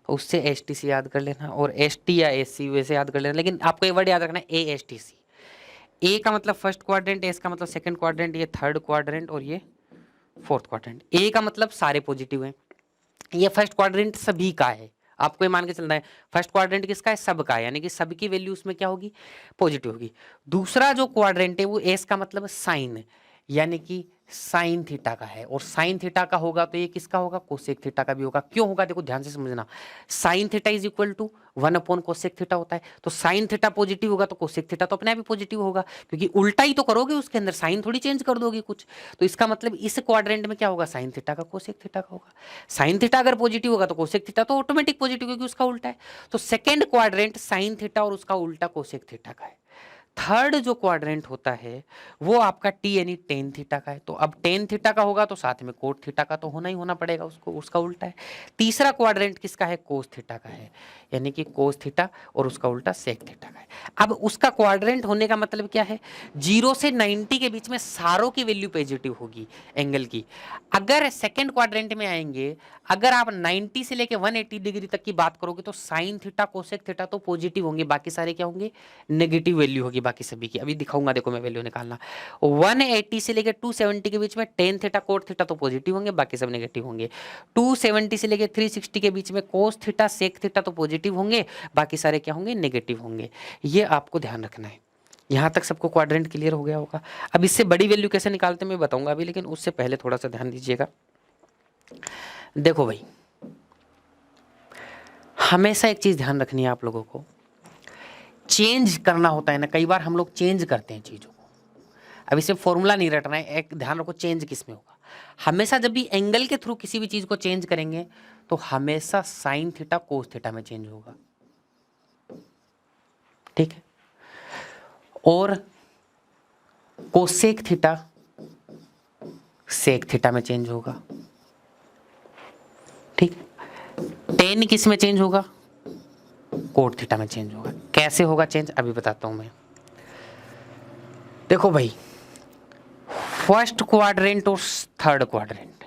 तो उससे STC याद कर लेना, और ST या SC वैसे याद कर लेना। लेकिन आपको ये वर्ड याद रखना है ASTC। A का मतलब फर्स्ट क्वाड्रेंट, S का मतलब सेकंड क्वाड्रेंट, ये थर्ड क्वाड्रेंट और ये फोर्थ क्वाड्रेंट। A का मतलब सारे पॉजिटिव हैं, ये फर्स्ट क्वाड्रेंट सभी का है। आपको ये मान के चलना है फर्स्ट क्वाड्रेंट किसका है, सबका है, यानी कि सबकी वैल्यू उसमें क्या होगी, पॉजिटिव होगी। दूसरा जो क्वाड्रेंट है वो एस का मतलब साइन, यानी कि साइन थीटा का है, और साइन थीटा का होगा तो ये किसका होगा, कोसेक थीटा का भी होगा। क्यों होगा, देखो ध्यान से समझना, sine theta is equal to 1 cosec theta होता है। तो साइन थीटा पॉजिटिव होगा तो कोसेक थीटा तो अपने आप ही पॉजिटिव होगा, क्योंकि उल्टा ही तो करोगे उसके अंदर, साइन थोड़ी चेंज कर दोगे कुछ। तो इसका मतलब इस क्वाड्रेंट में क्या होगा, साइन थीटा का कोसेक थीटा का होगा। साइन थीटा अगर पॉजिटिव होगा तो कोसेक थीटा तो ऑटोमेटिक पॉजिटिव, क्योंकि उसका उल्टा है। तो सेकेंड क्वाड्रेंट साइन थीटा और उसका उल्टा कोसेक थीटा का है। थर्ड जो क्वाड्रेंट होता है वो आपका टी यानी टेन थीटा का है। तो अब टेन थीटा का होगा तो साथ में कोट थीटा का तो होना ही होना पड़ेगा उसको, उसका उल्टा है। तीसरा क्वाड्रेंट किसका है, कोस थीटा का है, यानी कि कोस थीटा और उसका उल्टा सेक थीटा का है। अब उसका क्वाड्रेंट होने का मतलब क्या है, 0 से 90 के बीच में सारों की वैल्यू पॉजिटिव होगी एंगल की। अगर सेकेंड क्वाड्रेंट में आएंगे, अगर आप 90 से लेकर 180 डिग्री तक की बात करोगे तो साइन थीटा कोसेक थीटा तो पॉजिटिव होंगे, बाकी सारे क्या होंगे, नेगेटिव वैल्यू होगी बाकी सभी की। अभी दिखाऊंगा, देखो मैं वैल्यू निकालना। 180 से लेकर 270 के बीच में टेन थीटा कोट थीटा तो पॉजिटिव होंगे, बाकी सब नेगेटिव होंगे। 270 से लेकर 360 के बीच में कोस थीटा सेक थीटा तो पॉजिटिव होंगे, बाकी सारे क्या होंगे, नेगेटिव होंगे। ये आपको ध्यान रखना है। यहां तक सबको क्वाड्रेंट क्लियर हो गया होगा। अब इससे बड़ी वैल्यू कैसे निकालते हैं मैं बताऊंगा अभी, लेकिन उससे पहले थोड़ा सा ध्यान दीजिएगा। देखो भाई, हमेशा एक चीज ध्यान रखनी है आप लोगों को, चेंज करना होता है ना, कई बार हम लोग चेंज करते हैं चीज़ों को। अब इसे फॉर्मूला नहीं रटना है, एक ध्यान रखो चेंज किस में होगा। हमेशा जब भी एंगल के थ्रू किसी भी चीज़ को चेंज करेंगे तो हमेशा साइन थीटा कोस थीटा में चेंज होगा, ठीक है। और कोसेक थीटा सेक थीटा में चेंज होगा। ठीक, टेन किस में चेंज होगा? कोट थीटा में चेंज होगा। कैसे होगा चेंज अभी बताता हूं मैं। देखो भाई, फर्स्ट क्वाड्रेंट और थर्ड क्वाड्रेंट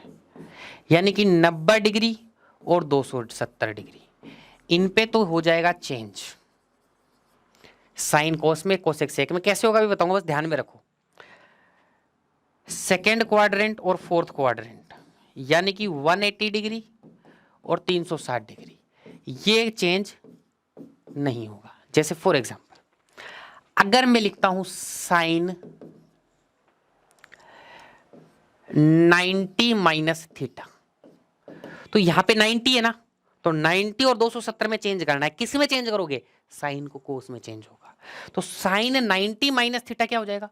यानी कि 90 डिग्री और 270 डिग्री, इन पे तो हो जाएगा चेंज। साइन कोस में, कोसेक सेक में कैसे होगा अभी बताऊंगा, बस ध्यान में रखो। सेकेंड क्वाड्रेंट और फोर्थ क्वाड्रेंट यानी कि 180 डिग्री और 360 डिग्री, ये चेंज नहीं होगा। जैसे फॉर एग्जांपल, अगर मैं लिखता हूं साइन 90 माइनस थीटा, तो यहां पे 90 है ना, तो 90 और 270 में चेंज करना है। किस में चेंज करोगे? साइन को कोस में चेंज होगा। तो साइन 90 माइनस थीटा क्या हो जाएगा?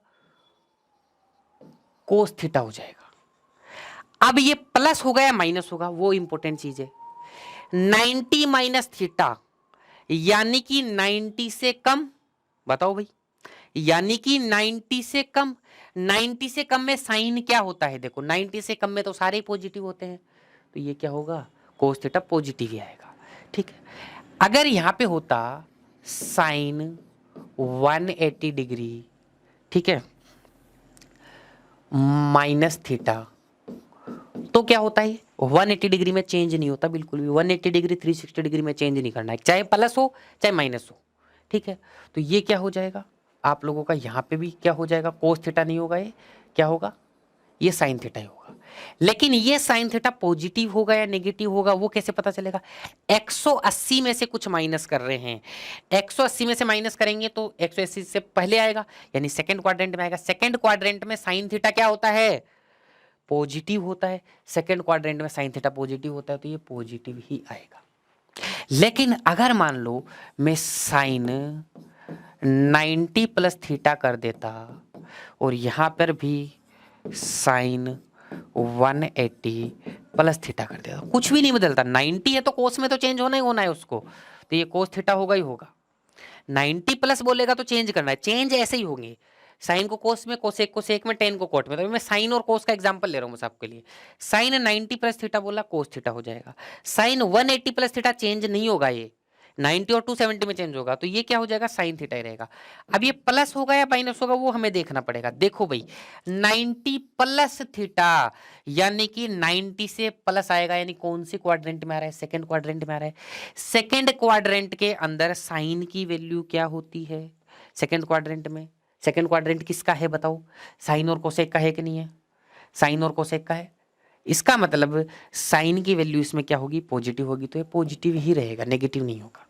कोस थीटा हो जाएगा। अब ये प्लस होगा या माइनस होगा, वो इंपॉर्टेंट चीज है। 90 माइनस थीटा यानी कि 90 से कम, बताओ भाई, यानी कि 90 से कम। 90 से कम में साइन क्या होता है? देखो 90 से कम में तो सारे पॉजिटिव होते हैं, तो ये क्या होगा? कोस थीटा पॉजिटिव ही आएगा। ठीक है, अगर यहां पे होता साइन 180 डिग्री, ठीक है, माइनस थीटा, तो क्या होता है? 180 डिग्री में चेंज नहीं होता बिल्कुल भी। 180 डिग्री 360 डिग्री में चेंज नहीं करना है, चाहे प्लस हो चाहे माइनस हो। ठीक है, तो ये क्या हो जाएगा आप लोगों का? यहां पे भी क्या हो जाएगा? कोस थीटा नहीं होगा, ये क्या होगा? ये साइन थीटा ही होगा। लेकिन ये साइन थीटा पॉजिटिव होगा या नेगेटिव होगा, वो कैसे पता चलेगा? 180 में से कुछ माइनस कर रहे हैं, 180 में से माइनस करेंगे तो 180 से पहले आएगा, यानी सेकंड क्वाड्रेंट में आएगा। सेकंड क्वाड्रेंट में साइन थीटा क्या होता है? पॉजिटिव होता है। सेकंड क्वाड्रेंट में साइन थीटा पॉजिटिव होता है, तो ये पॉजिटिव ही आएगा। लेकिन अगर मान लो मैं साइन 90 प्लस थीटा कर देता और यहां पर भी साइन 180 प्लस थीटा कर देता, कुछ भी नहीं बदलता। 90 है तो कोस में तो चेंज होना ही होना है उसको, तो ये कोस थीटा होगा ही होगा। 90 प्लस बोलेगा तो चेंज करना है, चेंज ऐसे ही होंगे। साइन को कोस में, कोसेक को सेक में, टेन को कोट में। तो मैं साइन और कोस का एग्जांपल ले रहा हूं बस आपके लिए। साइन 90 प्लस थीटा बोला, कोस थीटा हो जाएगा। साइन 180 प्लस थीटा चेंज नहीं होगा, ये 90 और 270 में चेंज होगा, तो ये क्या हो जाएगा? साइन थीटा ही रहेगा। अब ये प्लस होगा या माइनस होगा, वो हमें देखना पड़ेगा। देखो भाई, 90 प्लस थीटा यानी कि 90 से प्लस आएगा, यानी कौन सी क्वाड्रेंट में आ रहा है? सेकंड क्वाड्रेंट में आ रहा है। सेकंड क्वाड्रेंट के अंदर साइन की वैल्यू क्या होती है? सेकंड क्वाड्रेंट में, सेकंड क्वाड्रेंट किसका है बताओ? साइन और कोसेक का है कि नहीं है? साइन और कोसेक का है। इसका मतलब साइन की वैल्यू इसमें क्या होगी? पॉजिटिव होगी, तो ये पॉजिटिव ही रहेगा, नेगेटिव नहीं होगा।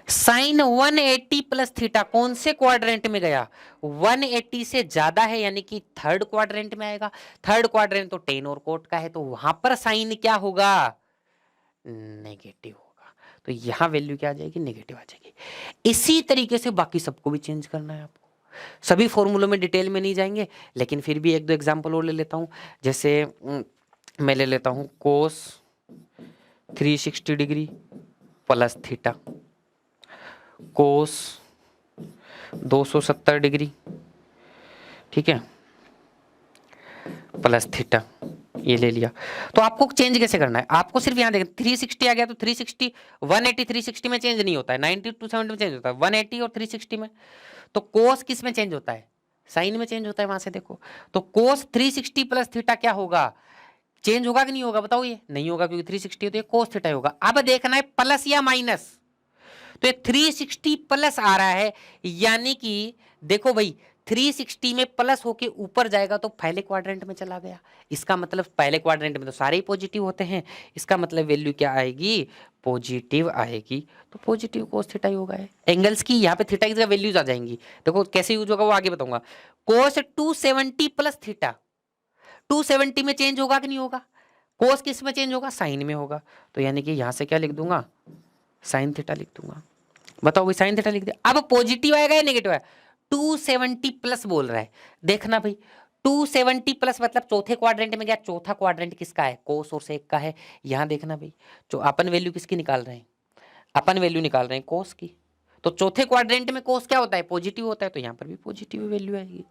साइन 180 प्लस थीटा कौन से क्वाड्रेंट में गया? 180 से ज्यादा है, यानी कि थर्ड क्वाड्रेंट में आएगा। थर्ड क्वाड्रेंट तो टेन और कोट का है, तो वहां पर साइन क्या होगा? नेगेटिव होगा। तो यहां वैल्यू क्या आ जाएगी? नेगेटिव आ जाएगी। इसी तरीके से बाकी सबको भी चेंज करना है आपको। सभी फॉर्मूलों में डिटेल में नहीं जाएंगे, लेकिन फिर भी एक दो एग्जांपल और ले लेता हूं। जैसे मैं ले लेता हूं कोस 360 डिग्री प्लस थीटा, कोस 270 डिग्री, ठीक है, प्लस थीटा, ये ले लिया। तो आपको चेंज कैसे करना है? आपको सिर्फ यहां देखना, 360 आ गया तो 360, 180 360 में चेंज नहीं होता है, 90 270 में चेंज होता है, 180 और 360 में। तो कोस किस में चेंज होता है? साइन में चेंज होता है। वहां से देखो, तो कोस 360 प्लस थीटा क्या होगा? चेंज होगा कि नहीं होगा बताओ? ये नहीं होगा, क्योंकि 360 है तो ये कोस थीटा होगा। अब देखना है प्लस या माइनस, तो ये 360 प्लस आ रहा है, यानी कि देखो भाई 360 में प्लस होके ऊपर जाएगा तो पहले क्वाड्रेंट में चला गया। इसका मतलब पहले क्वाड्रेंट में तो सारे ही पॉजिटिव होते हैं, इसका मतलब वैल्यू क्या आएगी? पॉजिटिव आएगी। तो पॉजिटिव कोस थीटा ही होगा। एंगल्स की यहाँ पे थीटा की जगह वैल्यूज आ जाएंगी। देखो कैसे यूज होगा वो आगे बताऊंगा। कोस 270 प्लस थीटा, 270 में चेंज होगा कि नहीं होगा? कोस किस में चेंज होगा? साइन में होगा। तो यानी कि यहां से क्या लिख दूंगा? साइन थीटा लिख दूंगा। बताओ भाई, साइन थीटा लिख दिया। अब पॉजिटिव आएगा या नेगेटिव आएगा? 270 प्लस बोल रहा है, देखना भाई 270 प्लस मतलब चौथे क्वाड्रेंट में गया। चौथा क्वाड्रेंट किसका है? कोस और सेक का है। यहां देखना भाई, जो अपन वैल्यू किसकी निकाल रहे हैं? अपन वैल्यू निकाल रहे हैं कोस की, तो चौथे क्वाड्रेंट में कोस क्या होता है, पॉजिटिव होता है, तो यहाँ पर भी पॉजिटिव वैल्यू आएगी,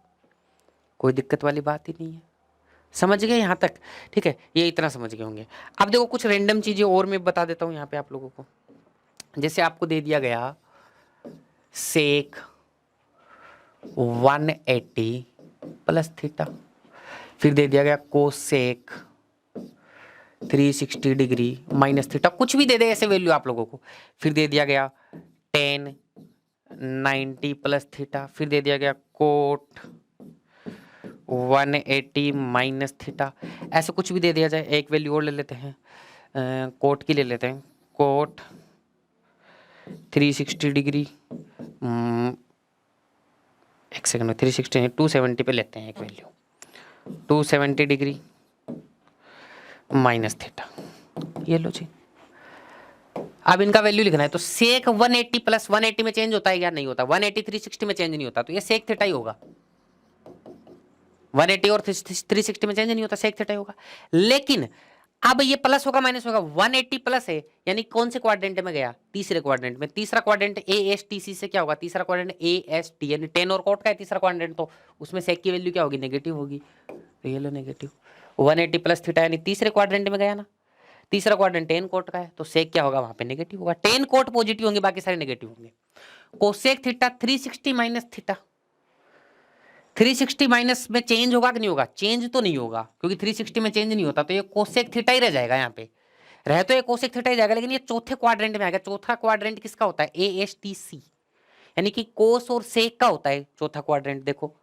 कोई दिक्कत वाली बात ही नहीं है। समझ गए यहाँ तक? ठीक है, ये इतना समझ गए होंगे। अब देखो कुछ रैंडम चीजें और मैं बता देता हूँ यहाँ पे आप लोगों को। जैसे आपको दे दिया गया सेक 180 प्लस थीटा, फिर दे दिया गया कोसेक 360 डिग्री माइनस थीटा, कुछ भी दे दे ऐसे वैल्यू आप लोगों को। फिर दे दिया गया टेन 90 प्लस थीटा, फिर दे दिया गया कोट 180 माइनस थीटा, ऐसे कुछ भी दे दिया जाए। एक वैल्यू और ले लेते हैं, कोट की ले लेते हैं, कोट 360 डिग्री, एक सेकंड में 360 270 पे लेते हैं एक वैल्यू, 270 डिग्री माइनस थीटा, ये लो जी। अब इनका वैल्यू लिखना है, तो सेक 180 प्लस 180 में चेंज होता है या नहीं होता, 180 360 में चेंज नहीं होता, तो ये सेक थीटा ही होगा। 180 और 360 में चेंज नहीं होता, सेक थीटा ही होगा। लेकिन अब ये प्लस होगा माइनस होगा, 180 प्लस है यानी कौन से क्वाड्रेंट में गया, तीसरे क्वाड्रेंट में। तीसरा क्वाड्रेंट ASTC से क्या होगा, तीसरा क्वाड्रेंट AST यानी 10 और कोट का है तीसरा क्वाड्रेंट, तो उसमें सेक की वैल्यू क्या होगी, नेगेटिव होगी, तो ये लो नेगेटिव। 180 प्लस थीटा यानी तीसरे क्वाड्रेंट में गया ना, तीसरा क्वाड्रेंट 10 कोट का है, तो सेक क्या होगा, वहां पे नेगेटिव होगा। 10 कोट पॉजिटिव होंगे, बाकी सारे नेगेटिव होंगे। Cosec theta 360 minus theta, 360 minus में चेंज होगा कि नहीं होगा, चेंज तो नहीं होगा, क्योंकि 360 में चेंज नहीं होता, तो ये कोसेक थीटा ही रह जाएगा। यहाँ पे रहे तो ये कोसेक थीटा ही जाएगा, लेकिन ये चौथे क्वाड्रेंट में आएगा। चौथा क्वाड्रेंट किसका होता है, ASTC यानी कि कोस और सेक का होता है चौथा क्वाड्रेंट। देखो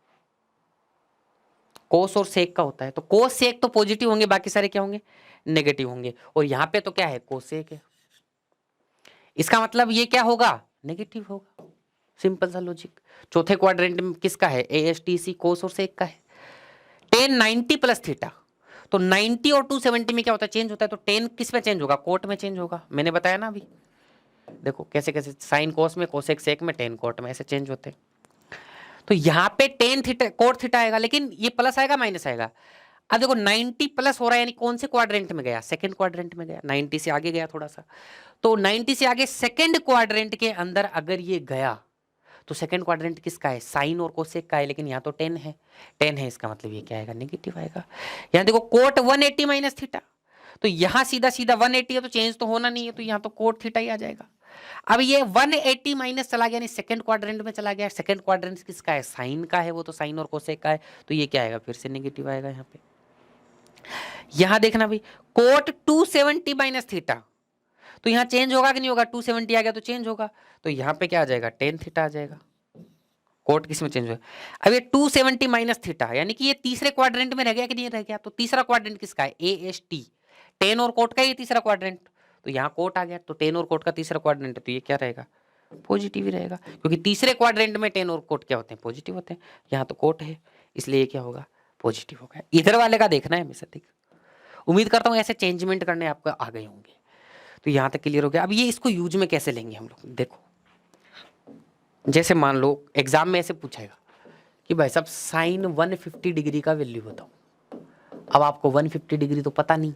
कोस और सेक का होता है, तो कोस सेक तो पॉजिटिव होंगे, बाकी सारे क्या होंगे, नेगेटिव होंगे। और यहाँ पे तो क्या है, कोसेक है, इसका मतलब ये क्या होगा, नेगेटिव होगा। सिंपल सा लॉजिक। चौथे क्वाड्रेंट में किसका है, ASTC कोस और सेक का है। 10 90 प्लस थीटा, तो 90 और 270 में क्या होता है, चेंज होता है, तो 10 किस में चेंज होगा, कोट में चेंज होगा। मैंने बताया ना अभी, देखो कैसे कैसे, साइन कोस में, कोसेक सेक में, 10 कोट में, ऐसे चेंज होते हैं। तो यहाँ पे 10 थीटा कोट थीटा आएगा, लेकिन ये प्लस आएगा माइनस आएगा। अब देखो 90 प्लस हो रहा है, यानी कौन से क्वाड्रेंट में गया, सेकंड क्वाड्रेंट में गया, 90 से आगे गया थोड़ा सा, तो 90 से आगे सेकंड क्वाड्रेंट के अंदर अगर ये गया, तो सेकंड क्वाड्रेंट किसका है, साइन और कोसेक का है, लेकिन यहाँ तो 10 है, 10 है, इसका मतलब ये क्या आएगा, नेगेटिव आएगा। यहाँ देखो कोट 180 माइनस थीटा, तो यहाँ सीधा सीधा 180 है, तो चेंज तो होना नहीं है, तो यहाँ तो कोट थीटा ही आ जाएगा। अब ये 180 माइनस चला गया, यानी सेकंड क्वाड्रेंट में चला गया। सेकंड क्वाड्रेंट किसका है, साइन का है, वो तो साइन और कोसेक का है, तो ये क्या आएगा, फिर से नेगेटिव आएगा। यहाँ पे यहां देखना भाई, कोट 270 माइनस थीटा, तो यहां चेंज होगा कि नहीं होगा, 270 आ गया तो चेंज होगा, तो यहां पे क्या आ जाएगा, 10 थीटा आ जाएगा। कोट किस में चेंज हुआ, अब ये 270 माइनस थीटा, यानी कि ये तीसरे क्वाड्रेंट में रह गया कि नहीं रह गया, तो तीसरा क्वाड्रेंट किसका है, AST 10 और कोट का ये तीसरा क्वाड्रेंट, तो यहाँ कोट आ गया, तो 10 और कोट का तीसरा क्वाड्रेंट है, तो ये क्या रहेगा, पॉजिटिव ही रहेगा, क्योंकि तीसरे क्वाड्रेंट में 10 और कोट क्या होते हैं, पॉजिटिव होते हैं। यहाँ तो कोट है, इसलिए क्या होगा, पॉजिटिव होगा। इधर वाले का देखना है हमेशा, ठीक। उम्मीद करता हूँ ऐसे चेंजमेंट करने आपको आ गए होंगे, तो यहाँ तक क्लियर हो गया। अब ये इसको यूज में कैसे लेंगे हम लोग, देखो जैसे मान लो एग्जाम में ऐसे पूछेगा कि भाई साहब साइन 150 डिग्री का वैल्यू बताओ। अब आपको 150 डिग्री तो पता नहीं,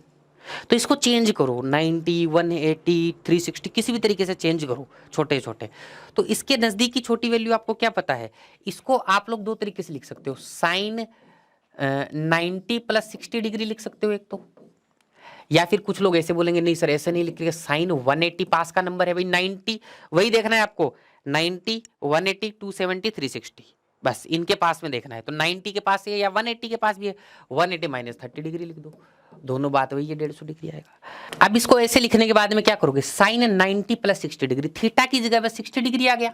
तो इसको चेंज करो, 90 180 360 किसी भी तरीके से चेंज करो, छोटे छोटे। तो इसके नजदीक की छोटी वैल्यू आपको क्या पता है, इसको आप लोग दो तरीके से लिख सकते हो, साइन 90 प्लस 60 डिग्री लिख सकते हो एक तो, या फिर कुछ लोग ऐसे बोलेंगे नहीं सर ऐसे नहीं लिख रहे, साइन 180 पास का नंबर है भाई, 90 वही देखना है आपको, 90 180 270 360 बस इनके पास में देखना है। तो 90 के पास है या 180 के पास भी है, 180 माइनस 30 डिग्री लिख दो, दोनों बात वही है, 150 डिग्री आएगा। अब इसको ऐसे लिखने के बाद में क्या करोगे, साइन 90 प्लस 60 डिग्री, थीटा की जगह बस 60 डिग्री आ गया,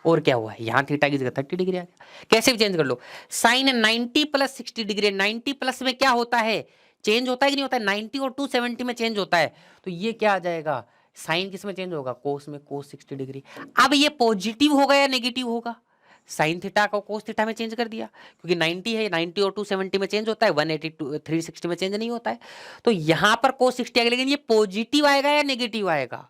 और क्या हुआ है, यहाँ थीटा की जगह 30 डिग्री आ गया, कैसे भी चेंज कर लो। साइन 90 प्लस 60 डिग्री, 90 प्लस में क्या होता है, चेंज होता है कि नहीं होता है, 90 और 270 में चेंज होता है, तो ये क्या आ जाएगा, साइन किस में चेंज होगा, कोस में, कोस 60 डिग्री। अब ये पॉजिटिव होगा या नेगेटिव होगा, साइन थीटा को कोस थीटा में चेंज कर दिया, क्योंकि 90 है, 90 और 270 में चेंज होता है, 180 360 में चेंज नहीं होता है, तो यहां पर कोस 60 आएगा, लेकिन ये पॉजिटिव आएगा या नेगेटिव आएगा।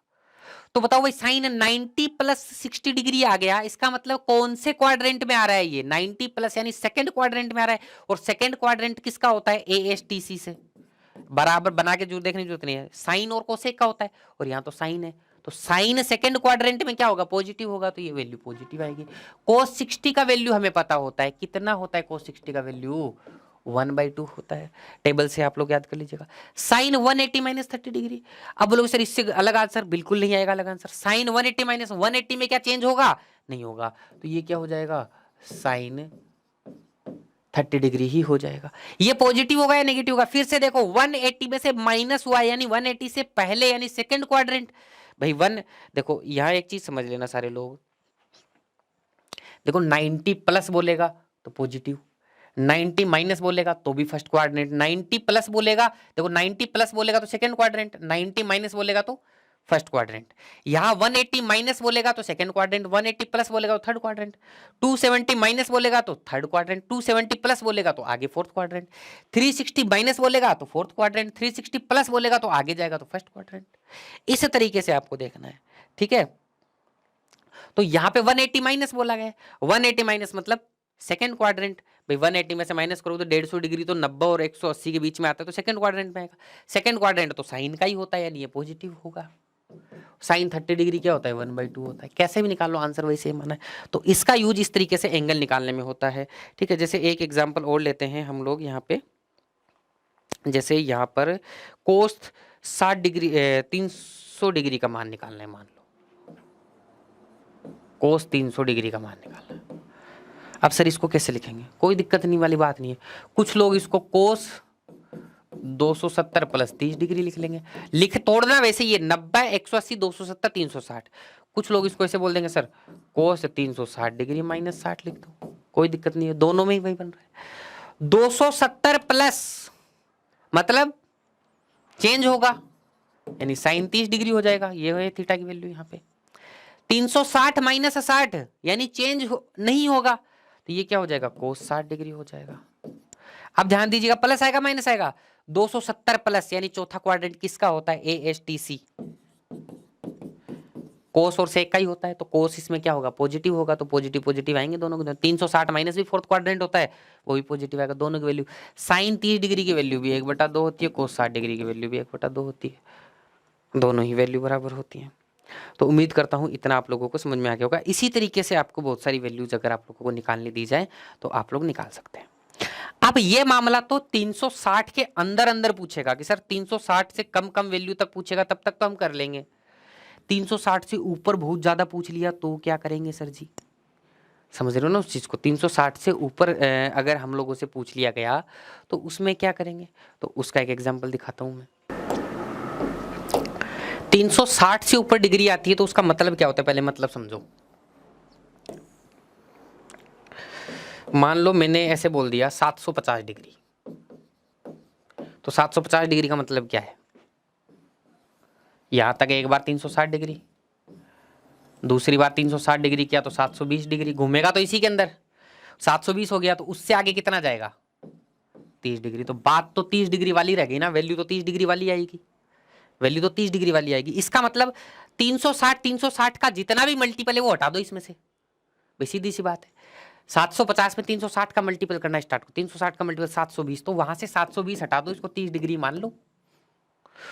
तो बताओ भाई साइन 90 प्लस 60 डिग्री आ गया, इसका मतलब कौन से क्वाड्रेंट में आ रहा है, ये 90 प्लस यानी सेकंड क्वाड्रेंट में आ रहा है, और सेकंड क्वाड्रेंट किसका होता है, ASTC से बराबर बना के जो देखने की जरूरत नहीं है, साइन और कोसेक का होता है, और यहाँ तो साइन है, तो साइन सेकंड क्वाड्रेंट में क्या होगा, पॉजिटिव होगा, तो ये वैल्यू पॉजिटिव आएगी। cos 60 का वैल्यू हमें पता होता है, कितना होता है cos 60 का वैल्यू, 1/2 होता है। टेबल से आप लोग याद कर लीजिएगा। Sine 180 minus 30 degree. अब बोलोगे सर इससे अलग आंसर, बिल्कुल नहीं आएगा अलग आंसर। साइन 180 माइनस 180 में क्या चेंज होगा, नहीं होगा, तो ये क्या हो जाएगा, साइन 30 डिग्री ही हो जाएगा। ये पॉजिटिव होगा या नेगेटिव होगा, फिर से देखो 180 में से माइनस हुआ, यानी 180 से पहले यानी सेकंड क्वाड्रेंट। भाई देखो यहां एक चीज समझ लेना सारे लोग, देखो 90 प्लस बोलेगा तो पॉजिटिव, 90 माइनस बोलेगा तो भी फर्स्ट क्वाड्रेंट, 90 प्लस बोलेगा, देखो 90 प्लस बोलेगा तो सेकंड क्वाड्रेंट, 90 माइनस बोलेगा तो फर्स्ट क्वाड्रेंट। यहां 180 माइनस बोलेगा तो सेकंड क्वाड्रेंट, 180 प्लस बोलेगा तो थर्ड क्वाड्रेंट, 270 माइनस बोलेगा तो थर्ड क्वाड्रेंट, 270 प्लस बोलेगा तो आगे फोर्थ क्वाड्रेंट, 360 माइनस बोलेगा तो फोर्थ क्वाड्रेंट, 360 प्लस बोलेगा तो आगे जाएगा तो फर्स्ट क्वाड्रेंट। इस तरीके से आपको देखना है, ठीक है। तो यहां पे 180 माइनस बोला गया, 180 माइनस मतलब सेकंड क्वाड्रेंट। भाई 180 में से माइनस करो तो 150 डिग्री तो 90 और 180 के बीच में आता है, तो सेकंड क्वाड्रेंट में आएगा। सेकंड क्वाड्रेंट तो साइन का ही होता है, यानी ये पॉजिटिव होगा। साइन 30 डिग्री क्या होता है, 1/2 होता है। कैसे भी निकाल लो आंसर वैसे ही माना है। तो इसका यूज इस तरीके से एंगल निकालने में होता है, ठीक है। जैसे एक एग्जाम्पल और लेते हैं हम लोग यहाँ पे, जैसे यहाँ पर कोस 60 डिग्री 300 डिग्री का मान निकालना है, मान लो कोस 300 डिग्री का मान निकालना है। अब सर इसको कैसे लिखेंगे, कोई दिक्कत नहीं वाली बात नहीं है। कुछ लोग इसको कोस 270 प्लस 30 डिग्री लिख लेंगे, लिख तोड़ना वैसे ये 90 180 270 360। कुछ लोग इसको ऐसे बोल देंगे सर कोस 360 डिग्री माइनस 60 लिख दो, कोई दिक्कत नहीं है, दोनों में ही वही बन रहा है। 270 प्लस मतलब चेंज होगा, यानी साइन 30 डिग्री हो जाएगा, ये है थीटा की वैल्यू यहाँ पे। 360 माइनस 60 यानी चेंज नहीं होगा, तो ये क्या हो जाएगा, कोस 60 डिग्री हो जाएगा। अब ध्यान दीजिएगा प्लस आएगा माइनस आएगा, 270 प्लस यानी चौथा क्वाड्रेंट किसका होता है, ASTC, कोस और सेक का ही होता है। तो कोस इसमें क्या होगा, पॉजिटिव होगा, तो पॉजिटिव पॉजिटिव आएंगे दोनों के। 360 माइनस भी फोर्थ क्वाड्रेंट होता है, वो भी पॉजिटिव आएगा, दोनों की वैल्यू। साइन 30 डिग्री की वैल्यू भी 1/2 होती है, कोस 60 डिग्री की वैल्यू भी 1/2 होती है, दोनों ही वैल्यू बराबर होती है। तो उम्मीद करता हूं इतना आप लोगों को समझ में आ गया होगा। इसी तरीके से आपको बहुत सारी वैल्यूज अगर आप लोगों को निकालने दी जाए तो आप लोग निकाल सकते हैं। अब ये मामला तो 360 के अंदर अंदर पूछेगा कि सर 360 से कम कम वैल्यू तक पूछेगा, तब तक तो हम कर लेंगे। 360 से ऊपर बहुत ज्यादा पूछ लिया तो क्या करेंगे सर जी, समझ रहे हो ना उस चीज को। 360 से ऊपर अगर हम लोगों से पूछ लिया गया तो उसमें क्या करेंगे, तो उसका एक एग्जाम्पल दिखाता हूं मैं। 360 से ऊपर डिग्री आती है तो उसका मतलब क्या होता है, पहले मतलब समझो। मान लो मैंने ऐसे बोल दिया 750 डिग्री, तो 750 डिग्री का मतलब क्या है, यहां तक एक बार 360 डिग्री, दूसरी बार 360 डिग्री किया तो 720 डिग्री, घूमेगा तो इसी के अंदर। 720 हो गया तो उससे आगे कितना जाएगा, 30 डिग्री। तो बात तो 30 डिग्री वाली रह गई ना, वैल्यू तो 30 डिग्री वाली आएगी, वैल्यू तो 30 डिग्री वाली आएगी। इसका मतलब 360 का जितना भी मल्टीपल है वो हटा दो इसमें से, भाई सीधी सी बात है। 750 में 360 का मल्टीपल करना स्टार्ट करो, 360 का मल्टीपल 720, तो वहां से 720 हटा दो, इसको 30 डिग्री मान लो।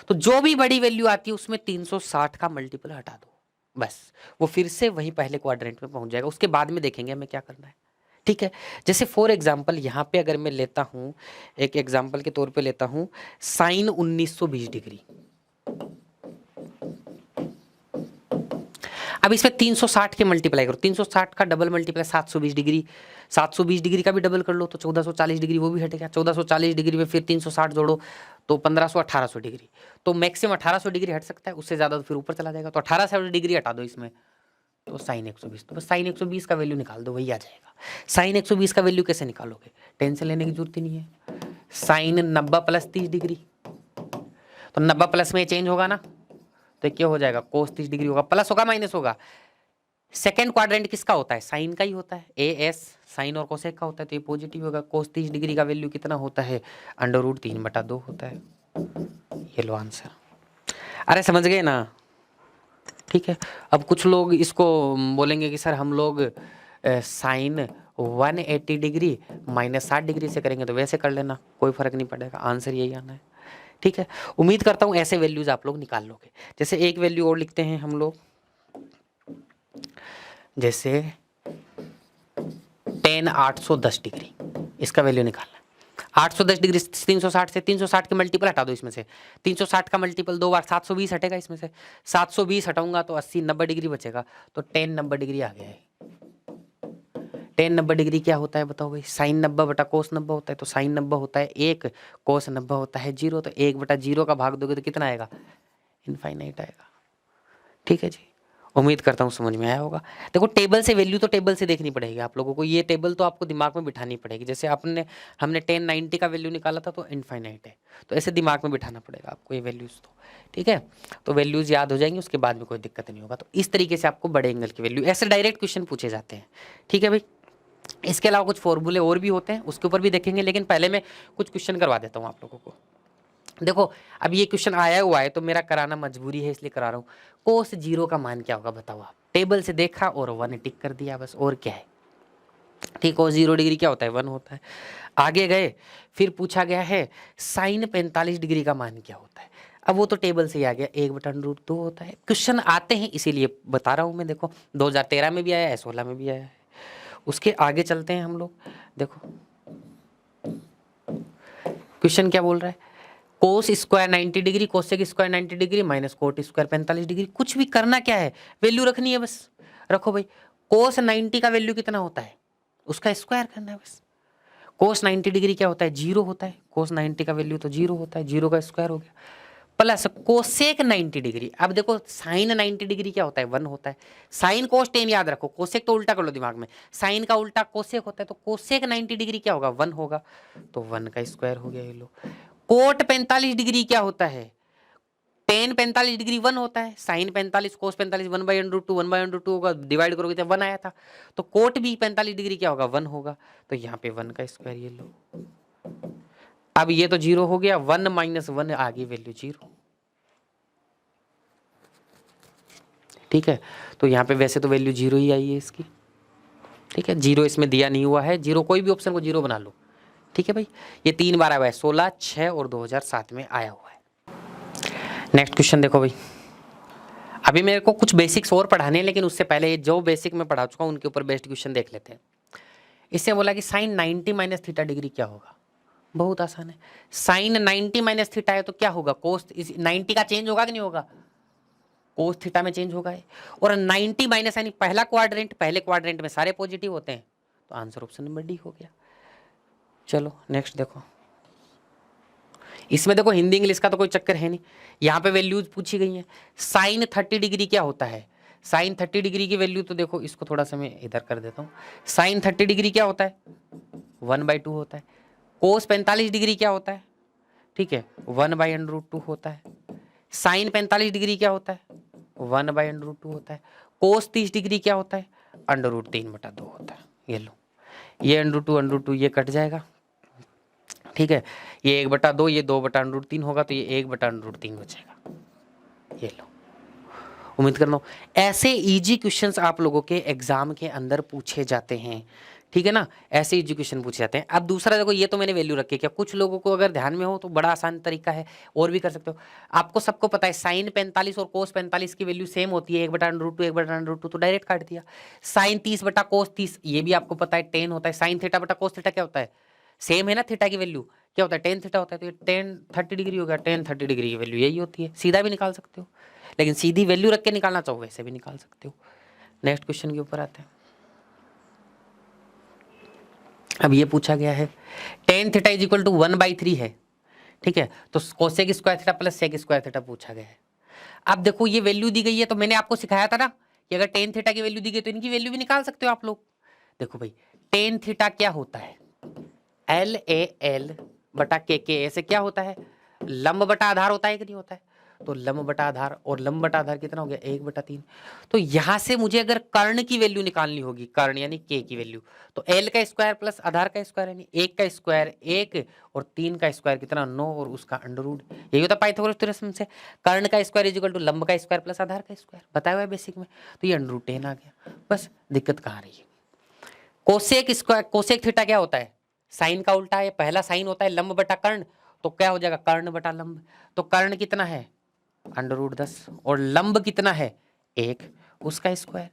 तो जो भी बड़ी वैल्यू आती है उसमें 360 का मल्टीपल हटा दो, बस वो फिर से वही पहले क्वाड्रेंट में पहुंच जाएगा। उसके बाद में देखेंगे हमें क्या करना है, ठीक है। जैसे फॉर एग्जाम्पल यहाँ पे अगर मैं लेता हूँ, एक एग्जाम्पल के तौर पे लेता हूँ साइन 1920 डिग्री। अब इसमें 360 के मल्टीप्लाई करो, 360 का डबल मल्टीप्लाई 720 डिग्री, 720 डिग्री का भी डबल कर लो तो 1440 डिग्री वो भी हटेगा। 1440 डिग्री में फिर 360 जोड़ो तो 1500 1800 डिग्री, तो मैक्सिमम 1800 डिग्री हट सकता है, उससे ज्यादा तो फिर ऊपर चला जाएगा। तो 1800 डिग्री हटा दो इसमें, तो साइन 120, तो बस साइन 120 का वैल्यू निकाल दो, वही आ जाएगा। साइन 120 का वैल्यू कैसे निकालोगे, टेंशन लेने की जरूरत ही नहीं है। साइन 90 प्लस 30 डिग्री, तो 90 प्लस में चेंज होगा ना, तो क्या हो जाएगा, कोस 30 डिग्री होगा, प्लस होगा माइनस होगा। सेकेंड क्वाड्रेंट किसका होता है, साइन का ही होता है, AS साइन और कोसेक का होता है, तो ये पॉजिटिव होगा। कोस 30 डिग्री का वैल्यू कितना होता है, √3/2 होता है। ये लो आंसर, अरे समझ गए ना, ठीक है। अब कुछ लोग इसको बोलेंगे कि सर हम लोग साइन 180 डिग्री माइनस 60 डिग्री से करेंगे, तो वैसे कर लेना, कोई फर्क नहीं पड़ेगा, आंसर यही आना है, ठीक है, उम्मीद करता हूं ऐसे वैल्यूज आप लोग निकाल लोगे। जैसे एक वैल्यू और लिखते हैं हम लोग, जैसे tan 810 डिग्री, इसका वैल्यू निकालना है। 810 डिग्री 360 से, 360 के मल्टीपल हटा दो इसमें से, 360 का मल्टीपल 2 बार 720 हटेगा इसमें से, 720 हटाऊंगा तो 80 90 डिग्री बचेगा, तो tan 90 डिग्री आ गया है। tan 90 डिग्री क्या होता है बताओ भाई, साइन 90 बटा कोस 90 होता है, तो साइन 90 होता है 1, कोस 90 होता है 0, तो 1 बटा 0 का भाग दोगे तो कितना आएगा, इनफाइनाइट आएगा। ठीक है जी, उम्मीद करता हूँ समझ में आया होगा। देखो टेबल से वैल्यू तो टेबल से देखनी पड़ेगी आप लोगों को, ये टेबल तो आपको दिमाग में बिठानी पड़ेगी। जैसे हमने tan 90 का वैल्यू निकाला था तो इनफाइनाइट है, तो ऐसे दिमाग में बिठाना पड़ेगा आपको ये वैल्यूज तो। ठीक है, तो वैल्यूज याद हो जाएंगी, उसके बाद में कोई दिक्कत नहीं होगा। तो इस तरीके से आपको बड़े एंगल की वैल्यू, ऐसे डायरेक्ट क्वेश्चन पूछे जाते हैं। ठीक है भाई, इसके अलावा कुछ फॉर्मूले और भी होते हैं, उसके ऊपर भी देखेंगे, लेकिन पहले मैं कुछ क्वेश्चन करवा देता हूँ आप लोगों को। देखो अब ये क्वेश्चन आया हुआ है तो मेरा कराना मजबूरी है, इसलिए करा रहा हूँ। कोस 0 का मान क्या होगा बताओ आप, टेबल से देखा और 1 टिक कर दिया बस, और क्या है। ठीक, कोस 0 डिग्री क्या होता है, 1 होता है। आगे गए, फिर पूछा गया है साइन 45 डिग्री का मान क्या होता है। अब वो तो टेबल से ही आ गया, 1/√2 होता है। क्वेश्चन आते हैं इसीलिए बता रहा हूँ मैं। देखो 2013 में भी आया है, 16 में भी आया है। उसके आगे चलते हैं हम लोग। देखो क्वेश्चन क्या बोल रहा है, cos square 90 degree, cosec square 90 degree minus cot square 45 degree. कुछ भी करना क्या है, वैल्यू रखनी है बस। रखो भाई, कोस 90 का वैल्यू कितना होता है, उसका स्क्वायर करना है बस। कोस 90 डिग्री क्या होता है, 0 होता है। कोस 90 का वैल्यू तो 0 होता है, 0 का स्क्वायर हो गया, प्लस कोसेक 90 डिग्री। अब देखो साइन 90 डिग्री क्या होता है, 1 होता है। साइन कोस टेन याद रखो, कोसेक तो उल्टा कर लो दिमाग में, साइन का उल्टा कोसेक होता है, तो कोसेक 90 डिग्री क्या होगा, 1 होगा, तो 1 का स्क्वायर हो गया। ये लो, कोट 45 डिग्री क्या होता है, टेन 45 डिग्री 1 होता है, साइन 45 कोस 45 1/√2, 1/√2 होगा, डिवाइड करोगे तो 1 आया था, तो कोट भी 45 डिग्री क्या होगा, 1 होगा, तो यहाँ पे 1 का स्क्वायर। ये लो, अब ये तो 0 हो गया, 1 - 1 आगे वैल्यू 0। ठीक है, तो यहाँ पे वैसे तो वैल्यू 0 ही आई है इसकी। ठीक है, 0 इसमें दिया नहीं हुआ है, 0 कोई भी ऑप्शन को 0 बना लो। ठीक है भाई, ये 3 बार आया हुआ है, 16, 6 और 2007 में आया हुआ है। नेक्स्ट क्वेश्चन देखो भाई, अभी मेरे को कुछ बेसिक्स और पढ़ाने हैं, लेकिन उससे पहले जो बेसिक मैं पढ़ा चुका हूँ उनके ऊपर बेस्ट क्वेश्चन देख लेते हैं। इससे बोला कि साइन 90 - थीटा डिग्री क्या होगा। बहुत आसान है, साइन 90 - थीटा है तो क्या होगा, कोस 90 का चेंज होगा कि नहीं होगा, कोस थीटा में चेंज होगा है। और 90 माइनस यानी पहला क्वाड्रेंट, पहले क्वाड्रेंट में सारे पॉजिटिव होते हैं, तो आंसर ऑप्शन नंबर डी हो गया। चलो नेक्स्ट देखो, इसमें देखो हिंदी इंग्लिश का तो कोई चक्कर है नहीं, यहाँ पे वैल्यूज पूछी गई हैं। साइन 30 डिग्री क्या होता है, साइन 30 डिग्री की वैल्यू तो देखो, इसको थोड़ा सा मैं इधर कर देता हूँ। साइन 30 डिग्री क्या होता है, 1/2 होता है। कोस 45 डिग्री क्या होता है, ठीक है, 1/√2 होता है। साइन 45 डिग्री क्या होता है, 1/√2 होता है। कोस 30 डिग्री क्या होता है, √3/2 होता है। ये लो, ये √2 ये कट जाएगा। ठीक है, ये 1/2, ये 2/√3 होगा, तो ये 1/√3 बचेगा। ये लो, उम्मीद करता हूँ ऐसे इजी क्वेश्चंस आप लोगों के एग्जाम के अंदर पूछे जाते हैं। ठीक है ना, ऐसे इजी क्वेश्चन पूछे जाते हैं। अब दूसरा देखो, ये तो मैंने वैल्यू रखी है, क्या कुछ लोगों को अगर ध्यान में हो तो बड़ा आसान तरीका है, और भी कर सकते हो। आपको सबको पता है साइन 45 और कोस 45 की वैल्यू सेम होती है, 1/√2 1/√2, तो डायरेक्ट काट दिया। साइन 30 बटा कोस 30, ये भी आपको पता है 10 होता है। साइन थीटा बटा कोस थीटा क्या होता है, सेम है ना, थीटा की वैल्यू क्या होता है, टेन थीटा होता है, तो ये 10 30 डिग्री हो गया। 10 30 डिग्री की वैल्यू यही होती है, सीधा भी निकाल सकते हो, लेकिन सीधी वैल्यू रख के निकालना चाहो वैसे भी निकाल सकते हो। नेक्स्ट क्वेश्चन के ऊपर आते हैं। अब ये पूछा गया है tan थीटा = 1/3 है। ठीक है, तो cosec square theta plus sec square theta पूछा गया है। अब देखो ये वैल्यू दी गई है, तो मैंने आपको सिखाया था ना कि अगर tan थीटा की वैल्यू दी गई तो इनकी वैल्यू भी निकाल सकते हो आप लोग। देखो भाई, tan थीटा क्या होता है, LAL बटा KK ऐसे क्या होता है, लंब बटा आधार होता है कि नहीं होता है, तो लंब बटा आधार, और लंब बटा आधार कितना हो गया, 1/3। तो यहां से मुझे अगर कर्ण की वैल्यू निकालनी होगी, कर्ण यानी K की वैल्यू, तो L का स्क्वायर प्लस आधार का स्क्वायर यानी 1 का स्क्वायर 1 और 3 का स्क्वायर कितना 9 और उसका अंडर रूट, यही होता है पाइथागोरस थ्योरम से। कर्ण का स्क्वायर = लंब का स्क्वायर प्लस आधार का स्क्वायर, बताया हुआ है बेसिक में, तो ये √10 आ गया। बस दिक्कत कहाँ रही है। कोसेक स्क्वायर, कोसेक थीटा क्या होता है, साइन का उल्टा है, पहला साइन होता है लंब बटा कर्ण, तो क्या हो जाएगा कर्ण बटा लंब। तो कर्ण कितना है √10 और लंब कितना है 1, उसका स्क्वायर।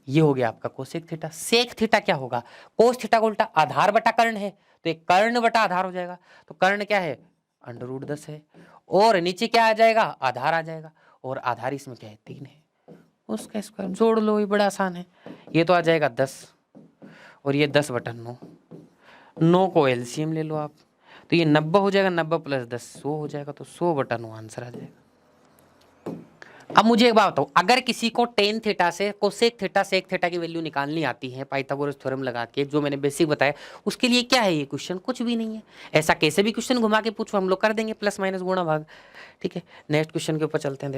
ये हो गया आपका कोसेक थीटा। सेक थीटा क्या होगा, कोस थीटा का उल्टा आधार बटा कर्ण है, तो एक कर्ण बटा आधार हो जाएगा। तो कर्ण क्या है √10 है और नीचे क्या आ जाएगा आधार आ जाएगा, और आधार इसमें क्या है 3 है, उसका स्क्वायर जोड़ लो, ये बड़ा आसान है। ये तो आ जाएगा 10 और ये 10/9, 9 को एलसीएम ले लो आप, तो ये 90 हो जाएगा, 90 + 10 100 हो जाएगा, तो 100/9 आंसर आ जाएगा। अब मुझे एक बात बताओ, अगर किसी को टेन थीटा से कोसेक थीटा सेक थीटा की वैल्यू निकालनी आती है पाइथागोरस थ्योरम लगा के, जो मैंने बेसिक बताया, उसके लिए क्या है ये क्वेश्चन, कुछ भी नहीं है। ऐसा कैसे भी क्वेश्चन घुमा के पूछो हम लोग कर देंगे, प्लस माइनस गुणा भाग। ठीक है, नेक्स्ट क्वेश्चन के ऊपर चलते हैं।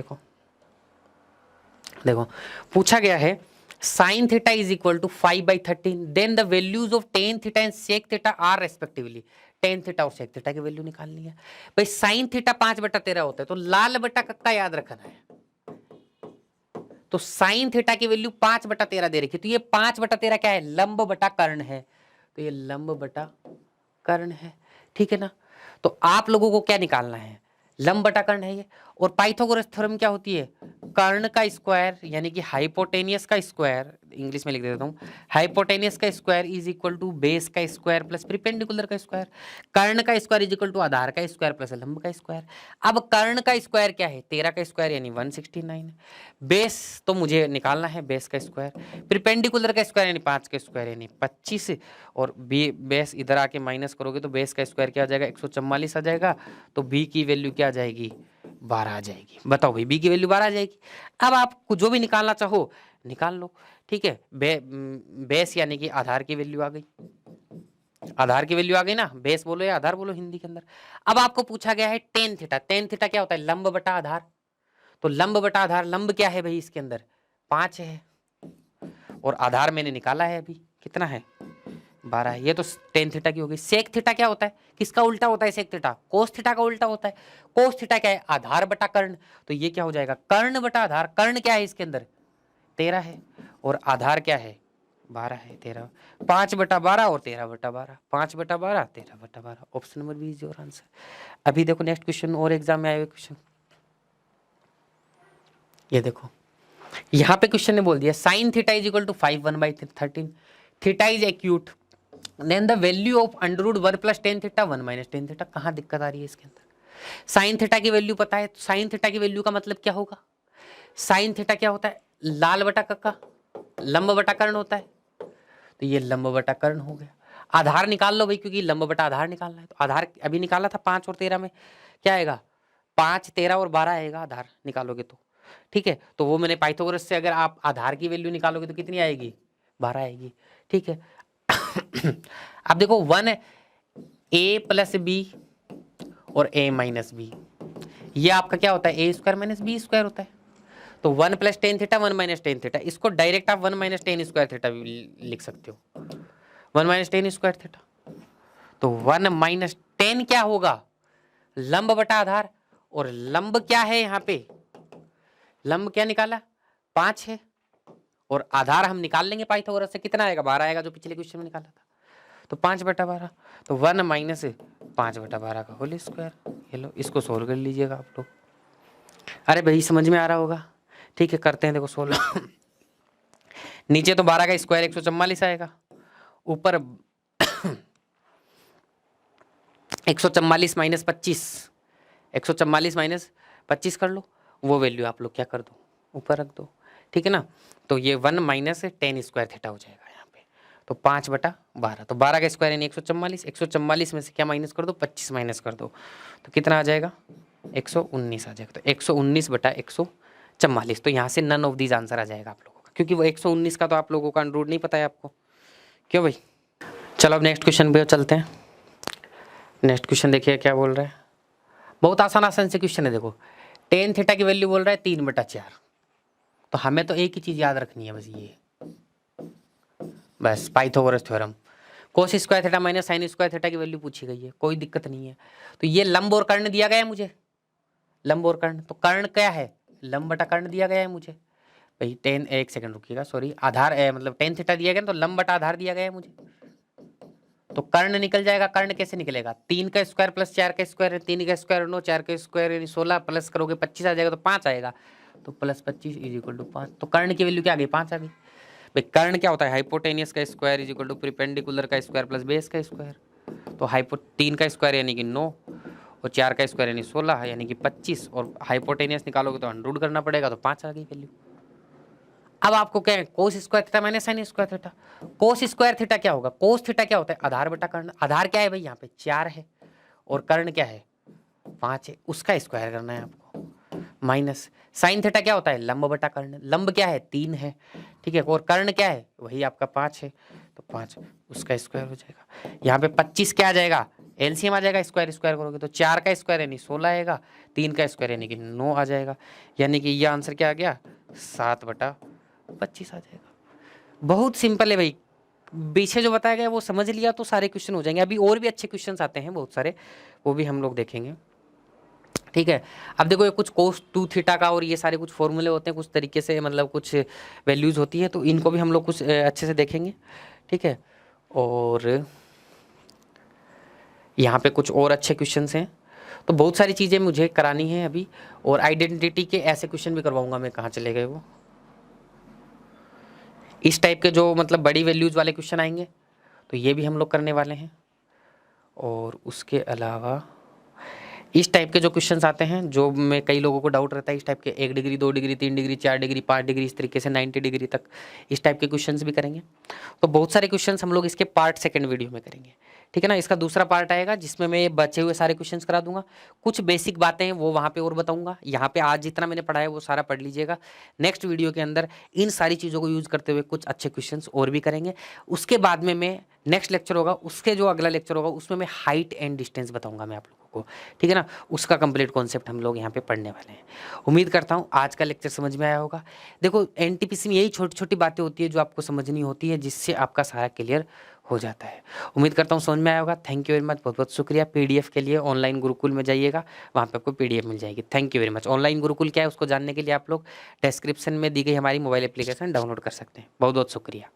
देखो पूछा गया है sin theta is equal to 5/13, then the values of tan theta and sec theta are respectively. Tan theta और सेक थीटा की वैल्यू निकालनी है भाई। साइन थीटा 5/13 होता है, तो लाल बटा कक्का याद रखना है। तो साइन थीटा की वैल्यू 5/13 दे रखी, तो ये 5/13 क्या है लंब बटा कर्ण है, तो ये लंब बटा कर्ण है। ठीक है ना, तो आप लोगों को क्या निकालना है लंब बटा कर्ण है ये। और पाइथागोरस थ्योरम क्या होती है, कर्ण का स्क्वायर यानी कि हाइपोटेनियस का स्क्वायर, इंग्लिश में लिख देता हूं, हाइपोटेनियस का square is equal to base का स्क्वायर प्लस परपेंडिकुलर का स्क्वायर। कर्ण का स्क्वायर इज इक्वल टू आधार का स्क्वायर प्लस लंब का स्क्वायर। अब कर्ण का स्क्वायर क्या है 13 का स्क्वायर यानी 169 है। बेस तो मुझे निकालना है बेस का स्क्वायर, परपेंडिकुलर का स्क्वायर यानी 5 का स्क्वायर यानी 25, और बी बेस इधर आके माइनस करोगे तो बेस का स्क्वायर क्या आ जाएगा 144 आ जाएगा। तो बी की वैल्यू क्या आ जाएगी 12 आ जाएगी। बताओ भाई बी की वैल्यू 12 आ जाएगी। अब आप जो भी निकालना चाहो निकाल लो। ठीक है, बेस यानी कि आधार की वैल्यू आ गई, आधार की वैल्यू आ गई ना, बेस बोलो या आधार बोलो हिंदी के अंदर। अब आपको पूछा गया है टेन थीटा, टेन थीटा क्या होता है लंब बटा आधार, तो लंब बटा आधार, लंब क्या है भाई इसके अंदर 5 है, और आधार मैंने निकाला है अभी कितना है 12 है। ये तो टेन थीटा की हो गई। सेक थीटा क्या होता है, किसका उल्टा होता है सेक थीटा, कोस थीटा का उल्टा होता है। कोस थीटा क्या है आधार बटा कर्ण, तो ये क्या हो जाएगा कर्ण बटा आधार। कर्ण क्या है इसके अंदर 13 है और आधार क्या है 12 है, 13 5/12 और 13/12, 5/12 13/12। Option number B is your answer. अभी देखो नेक्स्ट क्वेश्चन और एग्जाम में आए हुए क्वेश्चन, ये देखो यहाँ पे क्वेश्चन ने बोल दिया sine theta is equal to 5/1/13, theta is acute, then the value of √1 + tan theta 1 - tan theta. कहाँ दिक्कत आ रही है इसके अंदर, साइन थीटा की वैल्यू पता है, तो साइन थीटा की वैल्यू का मतलब क्या होगा, साइन थीटा क्या होता है लाल बटा कक्का, लंब बटा कर्ण होता है, तो ये लंब बटा कर्ण हो गया। आधार निकाल लो भाई, क्योंकि लंब बटा आधार निकालना है, तो आधार अभी निकाला था 5 और 13 में, क्या आएगा 5 13 और 12 आएगा आधार निकालोगे तो। ठीक है, तो वो मैंने पाइथागोरस से अगर आप आधार की वैल्यू निकालोगे तो कितनी आएगी 12 आएगी। ठीक है अब देखो 1 a + b और a - b, ये आपका क्या होता है a² - b² होता है। तो 1 + tan थीटा 1 - tan थीटा, इसको डायरेक्ट आप 1 - tan² थीटा भी लिख सकते हो, 1 - tan² थीटा। तो 1 - tan क्या होगा लंब बटा आधार, और लंब क्या है यहाँ पे लंब क्या निकाला 5 है, और आधार हम निकाल लेंगे पाइथागोरस से, कितना आएगा 12 आएगा जो पिछले क्वेश्चन में निकाला था, तो 5/12, तो 1 - 5/12 का होल स्क्वायर। ये लो इसको सोल्व कर लीजिएगा आप लोग। अरे भाई समझ में आ रहा होगा। ठीक है करते हैं देखो सोल्व नीचे तो 12 का स्क्वायर 144 आएगा, ऊपर 144 - 25, 144 - 25 कर लो, वो वैल्यू आप लोग क्या कर दो ऊपर रख दो। ठीक है ना, तो ये 1 - tan² थीटा हो जाएगा यहाँ पे, तो 5/12, तो 12 का स्क्वायर यानी 144, 144 में से क्या माइनस कर दो 25 माइनस कर दो, तो कितना आ जाएगा 119 आ जाएगा, तो 119/144। तो यहाँ से नन ऑफ दीज आंसर आ जाएगा आप लोगों का, क्योंकि वो 119 का तो आप लोगों का √ नहीं पता है आपको, क्यों भाई। चलो अब नेक्स्ट क्वेश्चन पे चलते हैं। नेक्स्ट क्वेश्चन देखिए क्या बोल रहा है, बहुत आसान से क्वेश्चन है। देखो टेन थीटा की वैल्यू बोल रहा है 3/4, तो हमें तो एक ही चीज याद रखनी है बस, ये बस Pythagoras theorem. Cos square theta minus sine square theta की वैल्यू पूछी गई है, कोई दिक्कत नहीं है। तो ये लंब और कर्ण दिया गया है मुझे, लंब और कर्ण, तो कर्ण क्या है लंब बटा कर्ण दिया गया है मुझे भाई। टेन एक सेकंड रुकिएगा, सॉरी आधार मतलब टेन थीटा दिया गया तो लंब बटा आधार दिया गया है मुझे, तो कर्ण निकल जाएगा। कर्ण कैसे निकलेगा? 3 का स्क्वायर प्लस 4 का स्क्वायर है, 3 का स्क्वायर 9, 4 का स्क्वायर यानी 16, प्लस करोगे 25 आ जाएगा, तो 5 आएगा। तो प्लस 25 इज इक्वल टू 5। तो कर्ण की वैल्यू क्या आ गई? 5 आ गई। भाई कर्ण क्या होता है? हाइपोटेनियस का square is equal to perpendicular का स्क्वायर प्लस बेस का स्क्वायर। तो 3 का स्क्वायर यानी कि 9 और 4 का स्क्वायर यानी 16 यानी कि 25, और हाइपोटेनियस निकालोगे तो 100 करना पड़ेगा, तो 5 आ गई वैल्यू। अब आपको क्या है? Cos square theta minus sine square theta. Cos square theta क्या होगा? कोस थीटा क्या होता है? आधार बटा कर्ण। आधार क्या है भाई? यहाँ पे 4 है और कर्ण क्या है? 5 है, उसका स्क्वायर करना है आपको। माइनस साइन थीटा क्या होता है? लंब बटा कर्ण। लंब क्या है? 3 है, ठीक है, और कर्ण क्या है? वही आपका 5 है, तो 5 उसका स्क्वायर हो जाएगा। यहाँ पे 25 क्या आ जाएगा? एलसीएम आ जाएगा, स्क्वायर स्क्वायर करोगे तो 4 का स्क्वायर यानी 16 आएगा, 3 का स्क्वायर यानी कि 9 आ जाएगा, यानी कि यह आंसर क्या आ गया? 7/25 आ जाएगा। बहुत सिंपल है भाई, पीछे जो बताया गया वो समझ लिया तो सारे क्वेश्चन हो जाएंगे। अभी और भी अच्छे क्वेश्चंस आते हैं बहुत सारे, वो भी हम लोग देखेंगे, ठीक है। अब देखो ये कुछ कोस 2 थीटा का और ये सारे कुछ फॉर्मूले होते हैं, कुछ तरीके से मतलब कुछ वैल्यूज होती है, तो इनको भी हम लोग कुछ अच्छे से देखेंगे, ठीक है। और यहाँ पे कुछ और अच्छे क्वेश्चंस हैं, तो बहुत सारी चीज़ें मुझे करानी है अभी। और आइडेंटिटी के ऐसे क्वेश्चन भी करवाऊंगा मैं। कहाँ चले गए वो? इस टाइप के जो मतलब बड़ी वैल्यूज वाले क्वेश्चन आएंगे, तो ये भी हम लोग करने वाले हैं। और उसके अलावा इस टाइप के जो क्वेश्चंस आते हैं, जो में कई लोगों को डाउट रहता है, इस टाइप के 1 degree 2 degree 3 degree 4 degree 5 degree, इस तरीके से 90 डिग्री तक इस टाइप के क्वेश्चंस भी करेंगे। तो बहुत सारे क्वेश्चंस हम लोग इसके पार्ट सेकंड वीडियो में करेंगे, ठीक है ना। इसका दूसरा पार्ट आएगा जिसमें मैं बचे हुए सारे क्वेश्चंस करा दूंगा। कुछ बेसिक बातें हैं वो वहाँ पे और बताऊंगा। यहाँ पे आज जितना मैंने पढ़ाया वो सारा पढ़ लीजिएगा। नेक्स्ट वीडियो के अंदर इन सारी चीज़ों को यूज़ करते हुए कुछ अच्छे क्वेश्चंस और भी करेंगे। उसके बाद में मैं नेक्स्ट लेक्चर होगा, उसके जो अगला लेक्चर होगा उसमें मैं हाइट एंड डिस्टेंस बताऊंगा मैं आप लोगों को, ठीक है ना। उसका कंप्लीट कॉन्सेप्ट हम लोग यहाँ पे पढ़ने वाले हैं। उम्मीद करता हूँ आज का लेक्चर समझ में आया होगा। देखो एनटीपीसी में यही छोटी छोटी बातें होती है जो आपको समझनी होती है, जिससे आपका सारा क्लियर हो जाता है। उम्मीद करता हूँ समझ में आया होगा। थैंक यू वेरी मच, बहुत बहुत शुक्रिया। पीडीएफ के लिए ऑनलाइन गुरुकुल में जाइएगा, वहाँ पे आपको पीडीएफ मिल जाएगी। Thank you very much. Online Gurukul क्या है उसको जानने के लिए आप लोग डिस्क्रिप्शन में दी गई हमारी मोबाइल एप्लीकेशन डाउनलोड कर सकते हैं। बहुत बहुत शुक्रिया।